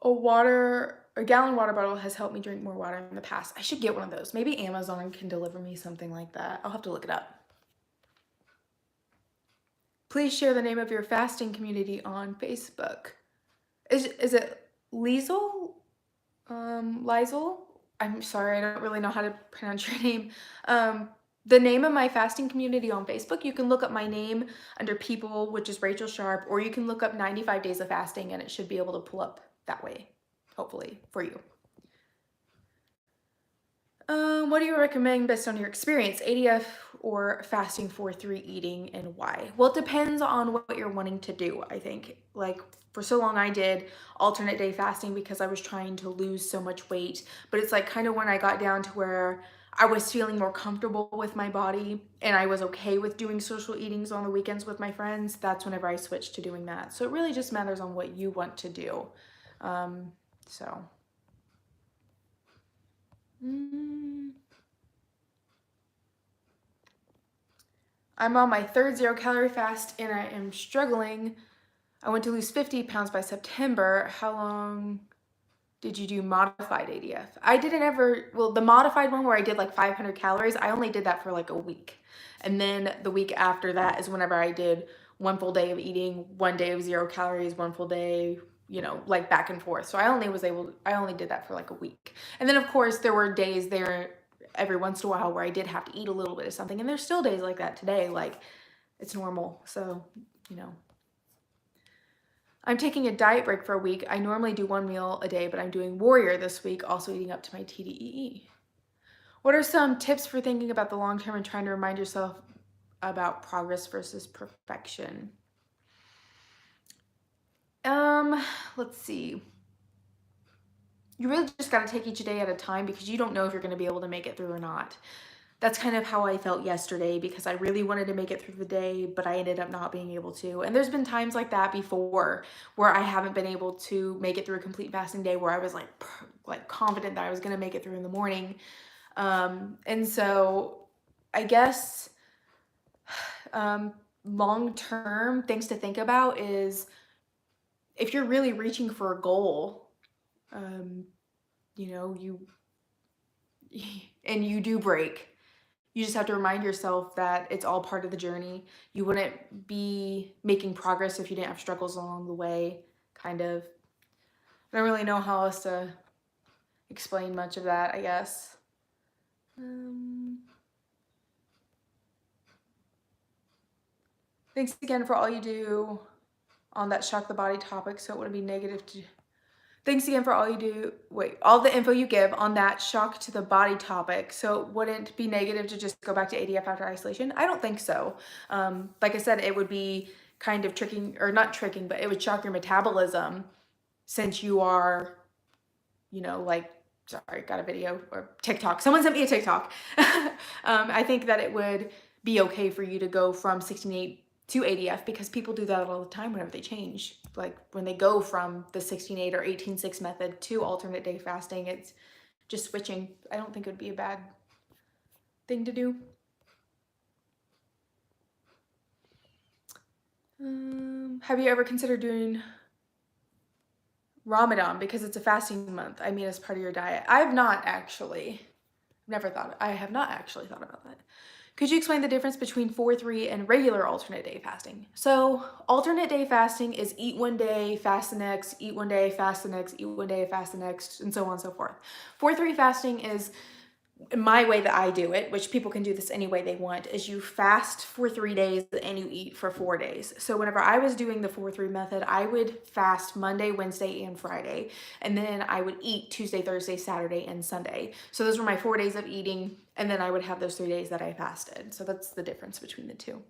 A gallon water bottle has helped me drink more water in the past. I should get one of those. Maybe Amazon can deliver me something like that. I'll have to look it up. Please share the name of your fasting community on Facebook. Is it Liesel? Liesel? I'm sorry, I don't really know how to pronounce your name. The name of my fasting community on Facebook, you can look up my name under people, which is Rachel Sharp, or you can look up 95 Days of Fasting and it should be able to pull up that way, hopefully, for you. What do you recommend based on your experience, ADF or fasting for 3 eating, and why? Well, it depends on what you're wanting to do, I think. Like, for so long I did alternate day fasting because I was trying to lose so much weight, but it's like kind of when I got down to where I was feeling more comfortable with my body and I was okay with doing social eatings on the weekends with my friends, that's whenever I switched to doing that. So it really just matters on what you want to do. I'm on my third 0-calorie fast and I am struggling. I want to lose 50 pounds by September. How long did you do modified ADF? I didn't ever, well, the modified one where I did like 500 calories, I only did that for like a week. And then the week after that is whenever I did one full day of eating, 1 day of 0 calories, 1 full day, you know, like back and forth. So I only did that for like a week. And then of course there were days there every once in a while where I did have to eat a little bit of something. And there's still days like that today, like it's normal. So, you know. I'm taking a diet break for a week. I normally do 1 meal a day, but I'm doing Warrior this week, also eating up to my TDEE. What are some tips for thinking about the long term and trying to remind yourself about progress versus perfection? Let's see. You really just got to take each day at a time because you don't know if you're going to be able to make it through or not. That's kind of how I felt yesterday because I really wanted to make it through the day, but I ended up not being able to. And there's been times like that before where I haven't been able to make it through a complete fasting day where I was like confident that I was going to make it through in the morning. And so I guess long-term things to think about is if you're really reaching for a goal, you know, and you do break, you just have to remind yourself that it's all part of the journey. You wouldn't be making progress if you didn't have struggles along the way, kind of. I don't really know how else to explain much of that, I guess. Thanks again for all you do on that shock the body topic, so it wouldn't be negative to... Thanks again for all you do, all the info you give on that shock to the body topic, so it wouldn't be negative to just go back to ADF after isolation. I don't think so. Like I said, it would be kind of tricking, or not tricking, but it would shock your metabolism since you are, you know, like, sorry, got a video or TikTok. Someone sent me a TikTok. I think that it would be okay for you to go from 16-8 to ADF because people do that all the time whenever they change. Like when they go from the 16-8 or 18-6 method to alternate day fasting, it's just switching. I don't think it would be a bad thing to do. Have you ever considered doing Ramadan because it's a fasting month? I mean, as part of your diet. I have not actually. I have not actually thought about that. Could you explain the difference between 4-3 and regular alternate day fasting? So alternate day fasting is eat 1 day, fast the next, eat 1 day, fast the next, eat 1 day, fast the next, and so on and so forth. 4-3 fasting is my way that I do it, which people can do this any way they want, is you fast for 3 days and you eat for 4 days. So whenever I was doing the 4-3 method, I would fast Monday, Wednesday, and Friday. And then I would eat Tuesday, Thursday, Saturday, and Sunday. So those were my 4 days of eating. And then I would have those 3 days that I fasted. So that's the difference between the two.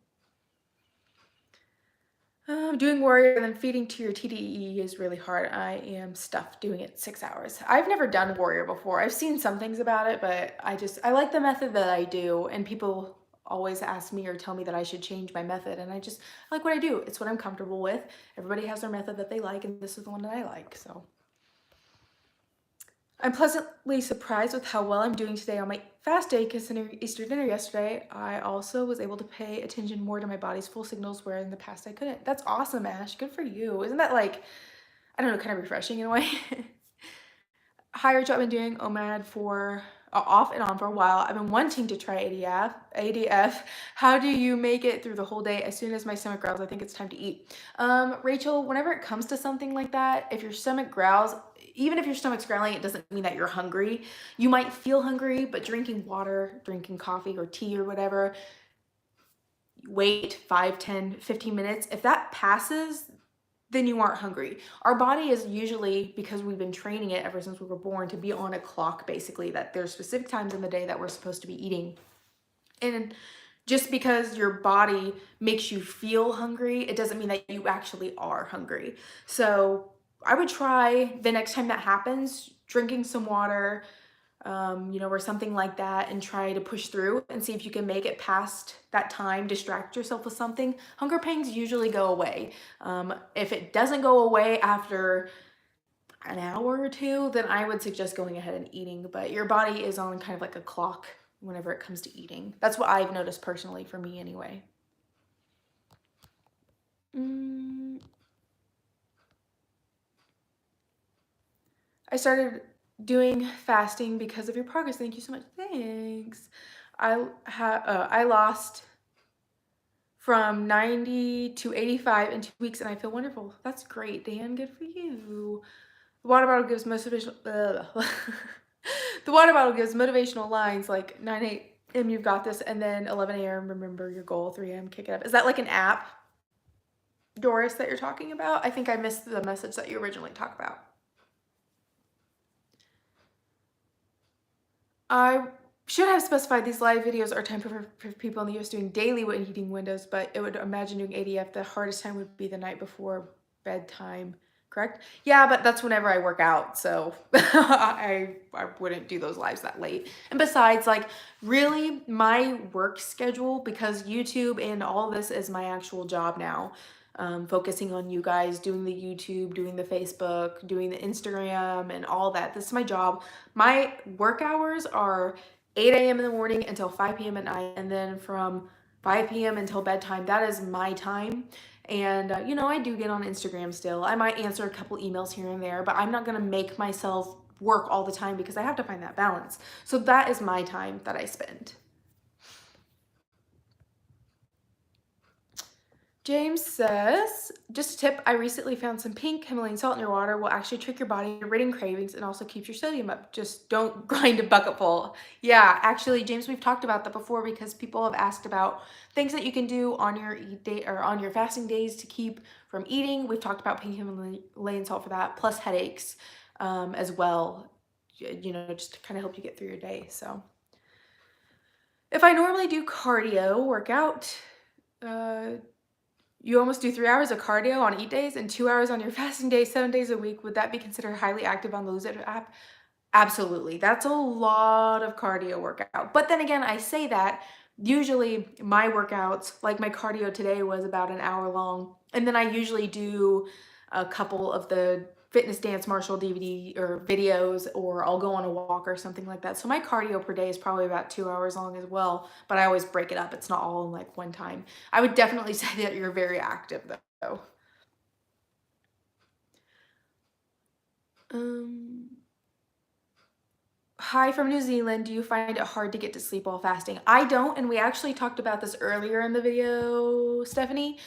Doing Warrior and then feeding to your TDE is really hard. I am stuffed doing it 6 hours. I've never done Warrior before. I've seen some things about it, but I like the method that I do, and people always ask me or tell me that I should change my method, and I like what I do. It's what I'm comfortable with. Everybody has their method that they like, and this is the one that I like, so. I'm pleasantly surprised with how well I'm doing today on my fast day considering Easter dinner yesterday. I also was able to pay attention more to my body's full signals where in the past I couldn't. That's awesome, Ash. Good for you. Isn't that like, I don't know, kind of refreshing in a way? Hi, Rachel. I've been doing OMAD for off and on for a while. I've been wanting to try ADF. How do you make it through the whole day? As soon as my stomach growls, I think it's time to eat. Rachel, whenever it comes to something like that, if your stomach growls, even if your stomach's growling, it doesn't mean that you're hungry. You might feel hungry, but drinking water, drinking coffee or tea or whatever, wait 5, 10, 15 minutes. If that passes, then you aren't hungry. Our body is usually, because we've been training it ever since we were born, to be on a clock, basically, that there's specific times in the day that we're supposed to be eating. And just because your body makes you feel hungry, it doesn't mean that you actually are hungry. So I would try the next time that happens, drinking some water, you know, or something like that, and try to push through and see if you can make it past that time, distract yourself with something. Hunger pangs usually go away. If it doesn't go away after, an hour or two, then I would suggest going ahead and eating. But your body is on kind of like a clock whenever it comes to eating. That's what I've noticed personally for me anyway. I started doing fasting because of your progress. Thank you so much. Thanks. I lost from 90 to 85 in 2 weeks and I feel wonderful. That's great, Dan. Good for you. The water bottle gives motivational the water bottle gives motivational lines like 9 a.m. you've got this, and then 11 a.m. remember your goal, 3 a.m. kick it up. Is that like an app, Doris, that you're talking about? I think I missed the message that you originally talked about. I should have specified these live videos are time for people in the US doing daily weight eating windows, but it would imagine doing ADF, the hardest time would be the night before bedtime, correct? Yeah, but that's whenever I work out, so I wouldn't do those lives that late. And besides, like, really, my work schedule, because YouTube and all this is my actual job now, focusing on you guys, doing the YouTube, doing the Facebook, doing the Instagram, and all that. This is my job. My work hours are 8 a.m. in the morning until 5 p.m. at night, and then from 5 p.m. until bedtime. That is my time. And, you know, I do get on Instagram still. I might answer a couple emails here and there, but I'm not going to make myself work all the time because I have to find that balance. So that is my time that I spend. James says, just a tip, I recently found some pink Himalayan salt in your water will actually trick your body into ridding cravings and also keeps your sodium up. Just don't grind a bucket full. Yeah, actually, James, we've talked about that before because people have asked about things that you can do on your eat day or on your fasting days to keep from eating. We've talked about pink Himalayan salt for that, plus headaches as well, you know, just to kind of help you get through your day. So if I normally do cardio workout, you almost do 3 hours of cardio on eat days and 2 hours on your fasting days, 7 days a week. Would that be considered highly active on the Lose It app? Absolutely. That's a lot of cardio workout. But then again, I say that usually my workouts, like my cardio today was about an hour long. And then I usually do a couple of the fitness dance Marshall DVD or videos, or I'll go on a walk or something like that. So my cardio per day is probably about 2 hours long as well, but I always break it up. It's not all in like one time. I would definitely say that you're very active though. Hi from New Zealand. Do you find it hard to get to sleep while fasting? I don't, and we actually talked about this earlier in the video, Stephanie.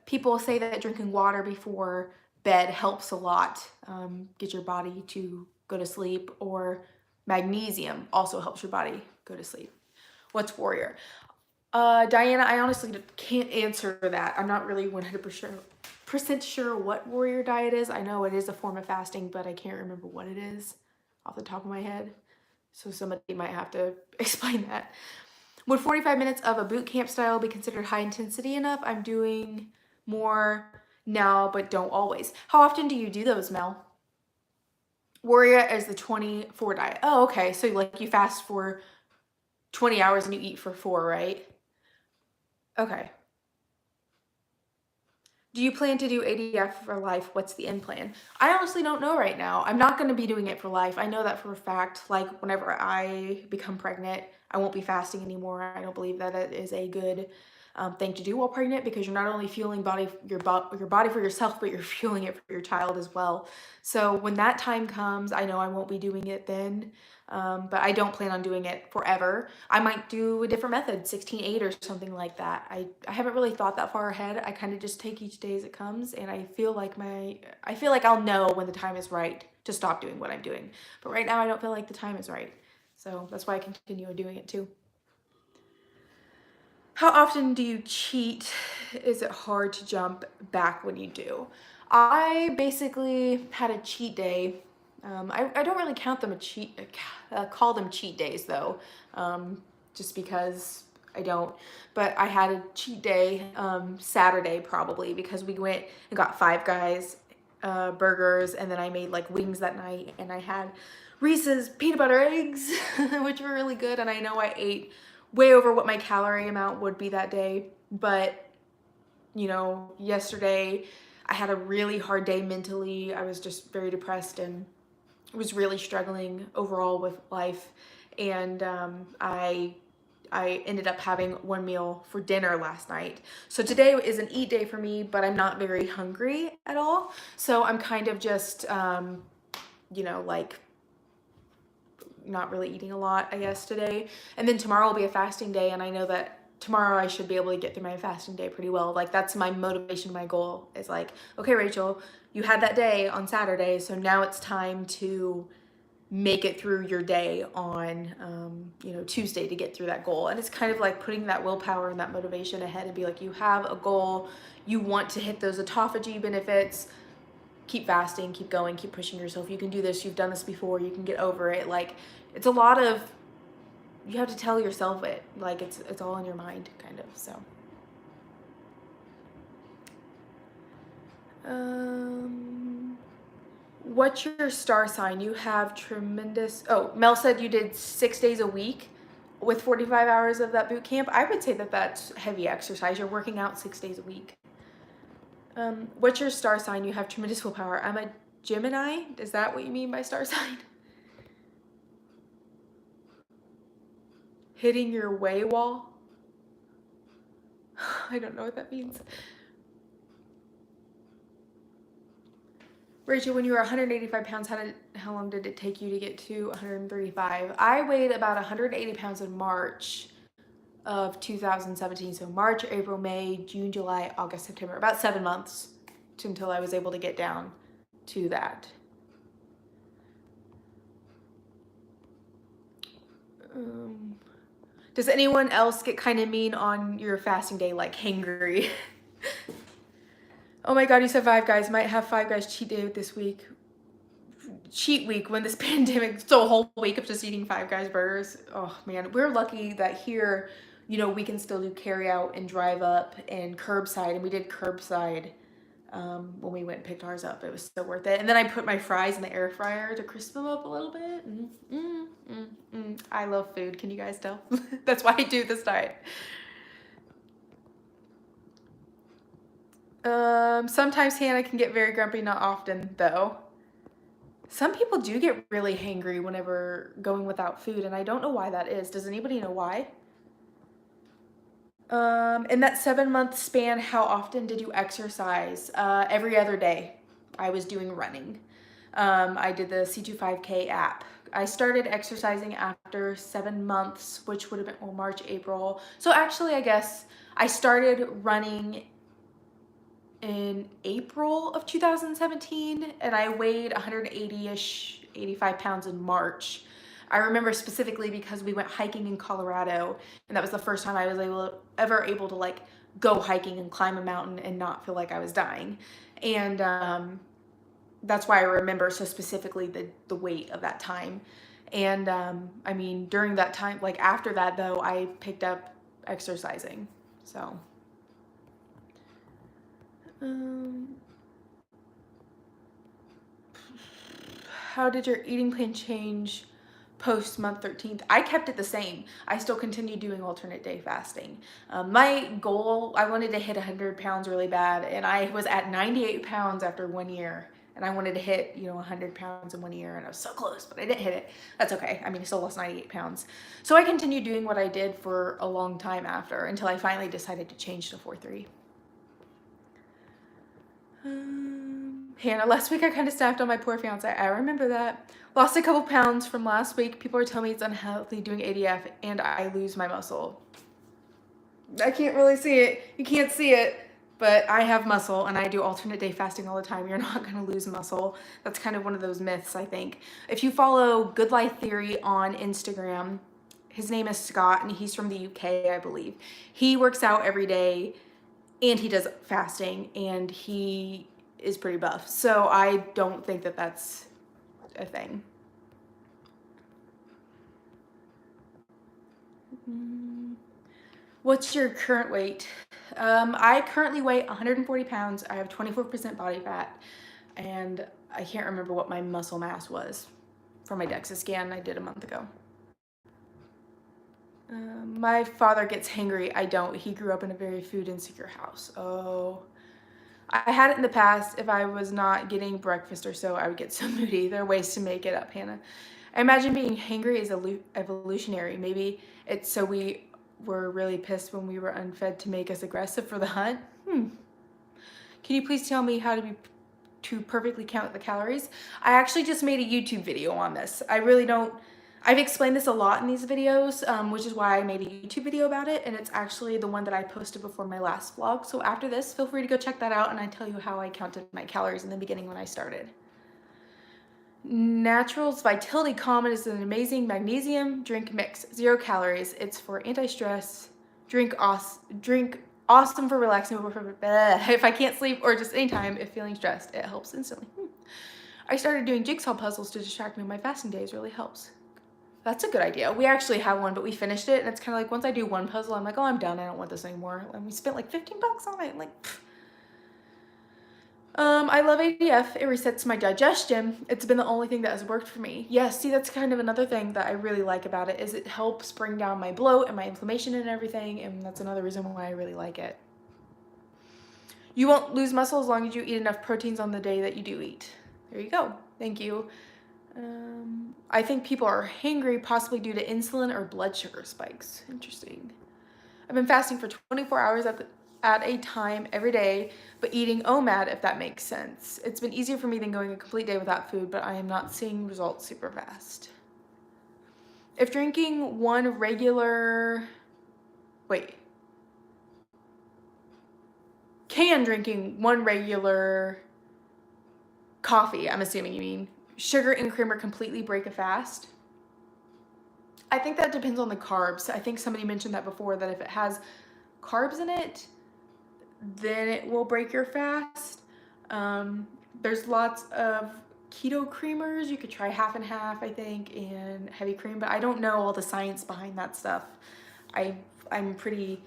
People say that drinking water before bed helps a lot, get your body to go to sleep, or magnesium also helps your body go to sleep. What's Diana, I honestly can't answer that. I'm not really 100% sure what warrior diet is. I know it is a form of fasting, but I can't remember what it is off the top of my head. So somebody might have to explain that. Would 45 minutes of a boot camp style be considered high intensity enough? I'm doing more now, but don't always. How often do you do those, Mel? Warrior is the 24 diet. Oh, okay. So like you fast for 20 hours and you eat for 4, right? Okay. Do you plan to do ADF for life? What's the end plan? I honestly don't know right now. I'm not going to be doing it for life. I know that for a fact. Like whenever I become pregnant, I won't be fasting anymore. I don't believe that it is a good thing to do while pregnant, because you're not only fueling your body for yourself, but you're fueling it for your child as well. So when that time comes, I know I won't be doing it then. But I don't plan on doing it forever. I might do a different method, 16-8 or something like that. I haven't really thought that far ahead. I kind of just take each day as it comes, and I feel like I'll know when the time is right to stop doing what I'm doing. But right now I don't feel like the time is right. So that's why I continue doing it too. How often do you cheat? Is it hard to jump back when you do? I basically had a cheat day. I don't really count them call them cheat days though, just because I don't. But I had a cheat day Saturday probably, because we went and got Five Guys burgers, and then I made like wings that night, and I had Reese's peanut butter eggs, which were really good, and I know I ate way over what my calorie amount would be that day. But you know, yesterday I had a really hard day mentally. I was just very depressed and was really struggling overall with life. And I ended up having one meal for dinner last night. So today is an eat day for me, but I'm not very hungry at all. So I'm kind of just, you know, like not really eating a lot, I guess, today. And then tomorrow will be a fasting day, and I know that tomorrow I should be able to get through my fasting day pretty well. Like, that's my motivation, my goal is like, okay, Rachel, you had that day on Saturday, so now it's time to make it through your day on, you know, Tuesday to get through that goal. And it's kind of like putting that willpower and that motivation ahead and be like, you have a goal, you want to hit those autophagy benefits, keep fasting, keep going, keep pushing yourself. You can do this, you've done this before, you can get over it. Like, it's a lot of, you have to tell yourself it, like it's all in your mind, kind of. So what's your star sign? You have tremendous, oh, Mel said you did 6 days a week with 45 hours of that boot camp. I would say that that's heavy exercise. You're working out 6 days a week. What's your star sign? You have tremendous willpower. I'm a Gemini. Is that what you mean by star sign? Hitting your way wall? I don't know what that means. Rachel, when you were 185 pounds, how long did it take you to get to 135? I weighed about 180 pounds in March of 2017. So March, April, May, June, July, August, September. About 7 months until I was able to get down to that. Does anyone else get kind of mean on your fasting day, like hangry? Oh my God, you said Five Guys. Might have Five Guys cheat day this week. Cheat week when this pandemic, so a whole week of just eating Five Guys burgers. Oh man, we're lucky that here, you know, we can still do carry out and drive up and curbside. And we did curbside when we went and picked ours up. It was so worth it. And then I put my fries in the air fryer to crisp them up a little bit. I love food. Can you guys tell? That's why I do this diet. Sometimes Hannah can get very grumpy, not often though. Some people do get really hangry whenever going without food, and I don't know why that is. Does anybody know why? In that 7-month span, how often did you exercise? Every other day. I was doing running. I did the C25K app. I started exercising after 7 months, which would have been, well, March, April. So actually, I guess I started running in April of 2017, and I weighed 180-ish, 85 pounds in March. I remember specifically because we went hiking in Colorado, and that was the first time I was ever able to like go hiking and climb a mountain and not feel like I was dying. And that's why I remember so specifically the weight of that time. And I mean, during that time, like after that though, I picked up exercising. So how did your eating plan change post month 13th? I kept it the same. I still continued doing alternate day fasting. My goal, I wanted to hit 100 pounds really bad, and I was at 98 pounds after 1 year, and I wanted to hit, you know, 100 pounds in 1 year, and I was so close, but I didn't hit it. That's okay. I mean, I still lost 98 pounds. So I continued doing what I did for a long time after, until I finally decided to change to 4-3. Hannah, last week I kind of snapped on my poor fiance. I remember that. Lost a couple pounds from last week. People are telling me it's unhealthy doing ADF, and I lose my muscle. I can't really see it. You can't see it, but I have muscle, and I do alternate day fasting all the time. You're not going to lose muscle. That's kind of one of those myths, I think. If you follow Good Life Theory on Instagram, his name is Scott, and he's from the UK, I believe. He works out every day, and he does fasting, and he is pretty buff. So I don't think that that's a thing. What's your current weight? I currently weigh 140 pounds. I have 24% body fat, and I can't remember what my muscle mass was from my DEXA scan I did a month ago. My father gets hangry. I don't. He grew up in a very food insecure house. Oh, I had it in the past. If I was not getting breakfast or so, I would get so moody. There are ways to make it up, Hannah. I imagine being hangry is evolutionary. Maybe it's so we were really pissed when we were unfed to make us aggressive for the hunt. Can you please tell me how to perfectly count the calories? I actually just made a YouTube video on this. I really don't, I've explained this a lot in these videos, which is why I made a YouTube video about it, and it's actually the one that I posted before my last vlog. So after this, feel free to go check that out, and I tell you how I counted my calories in the beginning when I started. Naturals Vitality Common is an amazing magnesium drink mix. 0 calories. It's for anti-stress. Drink awesome for relaxing. If I can't sleep or just anytime if feeling stressed, it helps instantly. I started doing jigsaw puzzles to distract me on my fasting days. Really helps. That's a good idea. We actually have one, but we finished it, and it's kind of like once I do one puzzle, I'm like, oh, I'm done. I don't want this anymore. And we spent like 15 bucks on it. Like, pfft. I love ADF. It resets my digestion. It's been the only thing that has worked for me. Yes, see, that's kind of another thing that I really like about it is it helps bring down my bloat and my inflammation and everything, and that's another reason why I really like it. You won't lose muscle as long as you eat enough proteins on the day that you do eat. There you go. Thank you. I think people are hangry possibly due to insulin or blood sugar spikes. Interesting. I've been fasting for 24 hours at a time every day, but eating OMAD, if that makes sense. It's been easier for me than going a complete day without food, but I am not seeing results super fast. If drinking one regular, drinking one regular coffee, I'm assuming you mean, sugar and creamer completely break a fast? I think that depends on the carbs. I think somebody mentioned that before, that if it has carbs in it, then it will break your fast. There's lots of keto creamers. You could try half and half, I think, and heavy cream, but I don't know all the science behind that stuff. I'm pretty,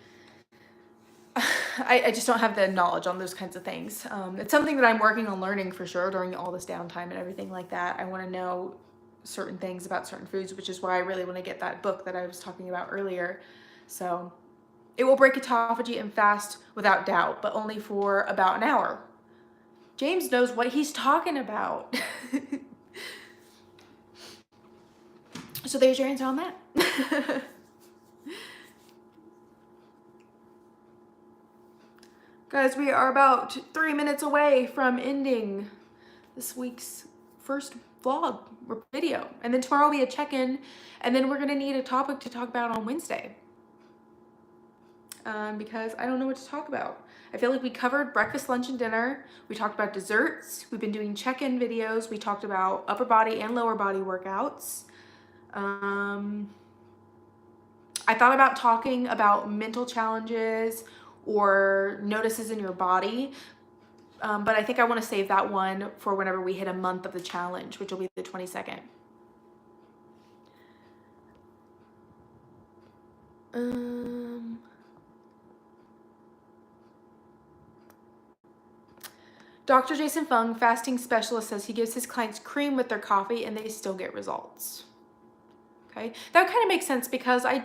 I just don't have the knowledge on those kinds of things. It's something that I'm working on learning for sure during all this downtime and everything like that. I want to know certain things about certain foods, which is why I really want to get that book that I was talking about earlier. So it will break autophagy and fast without doubt, but only for about an hour. James knows what he's talking about. So there's your answer on that. Guys, we are about 3 minutes away from ending this week's first vlog or video. And then tomorrow will be a check-in, and then we're gonna need a topic to talk about on Wednesday. Because I don't know what to talk about. I feel like we covered breakfast, lunch, and dinner. We talked about desserts. We've been doing check-in videos. We talked about upper body and lower body workouts. I thought about talking about mental challenges or notices in your body, but I think I want to save that one for whenever we hit a month of the challenge, which will be the 22nd. Dr. Jason Fung, fasting specialist, says he gives his clients cream with their coffee and they still get results. Okay, that kind of makes sense because I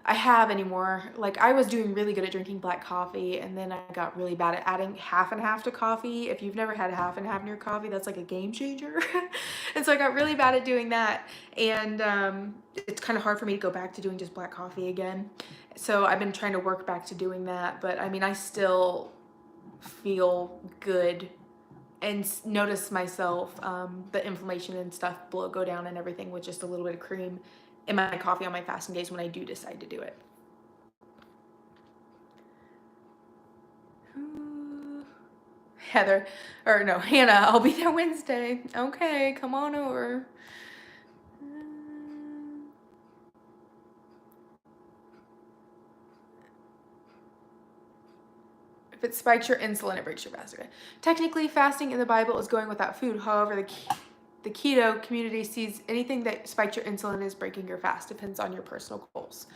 have anymore. Like, I was doing really good at drinking black coffee, and then I got really bad at adding half and half to coffee. If you've never had half and half in your coffee, that's like a game changer. And so I got really bad at doing that, and it's kind of hard for me to go back to doing just black coffee again. So I've been trying to work back to doing that, but I mean, I still feel good and notice myself, the inflammation and stuff go down and everything with just a little bit of cream in my coffee on my fasting days when I do decide to do it. Hannah, I'll be there Wednesday. Okay, come on over. If it spikes your insulin, it breaks your fast. Okay. Technically, fasting in the Bible is going without food. However, the keto community sees anything that spikes your insulin as breaking your fast. Depends on your personal goals.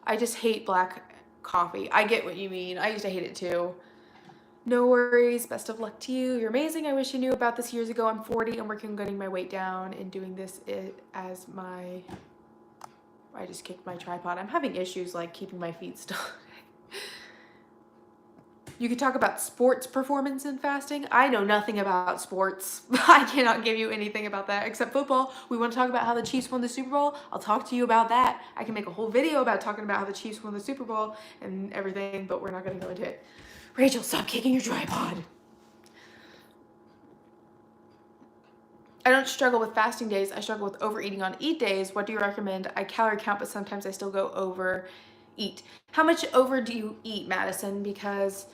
I just hate black coffee. I get what you mean. I used to hate it too. No worries. Best of luck to you. You're amazing. I wish I knew about this years ago. I'm 40 and working on getting my weight down and doing this as my... I just kicked my tripod. I'm having issues like keeping my feet still. You could talk about sports performance and fasting. I know nothing about sports. I cannot give you anything about that except football. We want to talk about how the Chiefs won the Super Bowl. I'll talk to you about that. I can make a whole video about talking about how the Chiefs won the Super Bowl and everything, but we're not going to go into it. Rachel, stop kicking your tripod. I don't struggle with fasting days. I struggle with overeating on eat days. What do you recommend? I calorie count, but sometimes I still go over eat. How much over do you eat, Madison? Because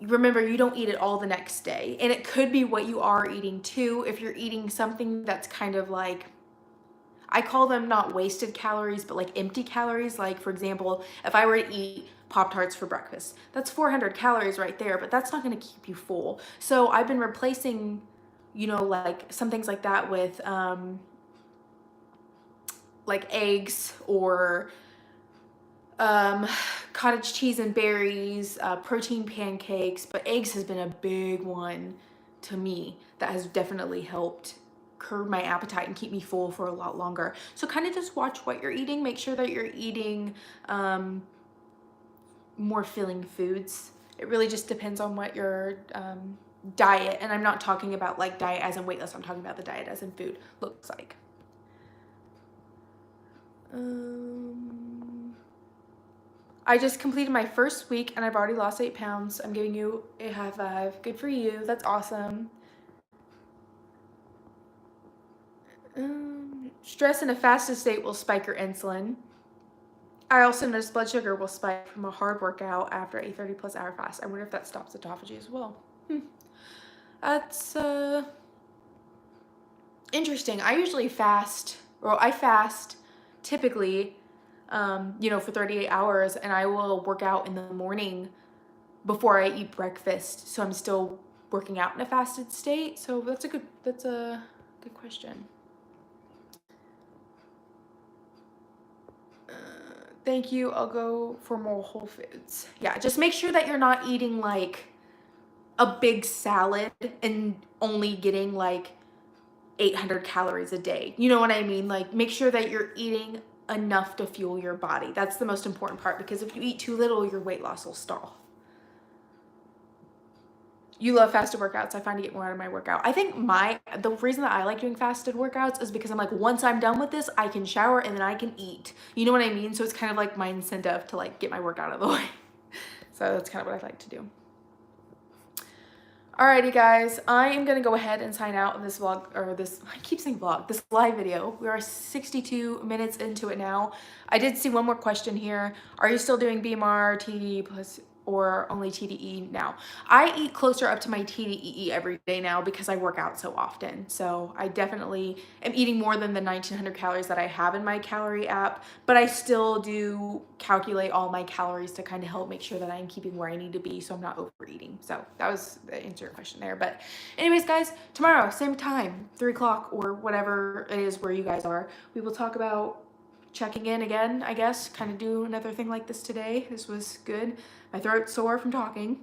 remember, you don't eat it all the next day. And it could be what you are eating too. If you're eating something that's kind of like, I call them not wasted calories, but like empty calories. Like for example, if I were to eat Pop-Tarts for breakfast, that's 400 calories right there, but that's not gonna keep you full. So I've been replacing, you know, like some things like that with like eggs or cottage cheese and berries, protein pancakes, but eggs has been a big one to me that has definitely helped curb my appetite and keep me full for a lot longer. So kind of just watch what you're eating. Make sure that you're eating more filling foods. It really just depends on what your diet, and I'm not talking about like diet as in weight loss, I'm talking about the diet as in food looks like. I just completed my first week and I've already lost 8 pounds. I'm giving you a high five. Good for you. That's awesome. Stress in a fasted state will spike your insulin. I also noticed blood sugar will spike from a hard workout after a 30+ hour fast. I wonder if that stops autophagy as well. That's interesting. I usually fast, or I fast typically you know, for 38 hours, and I will work out in the morning before I eat breakfast. So I'm still working out in a fasted state. So that's a good question. Thank you. I'll go for more whole foods. Yeah, just make sure that you're not eating like a big salad and only getting like 800 calories a day. You know what I mean? Like make sure that you're eating enough to fuel your body. That's the most important part, because if you eat too little, your weight loss will stall. You love fasted workouts. I find to get more out of my workout. I think the reason that I like doing fasted workouts is because I'm like, once I'm done with this, I can shower and then I can eat. You know what I mean? So it's kind of like my incentive to like get my workout out of the way. So that's kind of what I like to do. Alrighty guys, I am gonna go ahead and sign out in this vlog, or this, I keep saying vlog, this live video. We are 62 minutes into it now. I did see one more question here. Are you still doing BMR, TDE plus, or only TDE now? I eat closer up to my TDEE every day now because I work out so often. So I definitely am eating more than the 1900 calories that I have in my calorie app, but I still do calculate all my calories to kind of help make sure that I'm keeping where I need to be so I'm not overeating. So that was the answer to your question there. But anyways, guys, tomorrow, same time, 3 o'clock or whatever it is where you guys are, we will talk about checking in again, I guess, kind of do another thing like this today. This was good. My throat's sore from talking.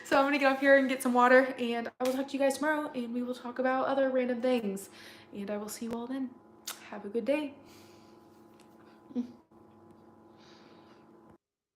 So I'm gonna get off here and get some water, and I will talk to you guys tomorrow, and we will talk about other random things. And I will see you all then. Have a good day.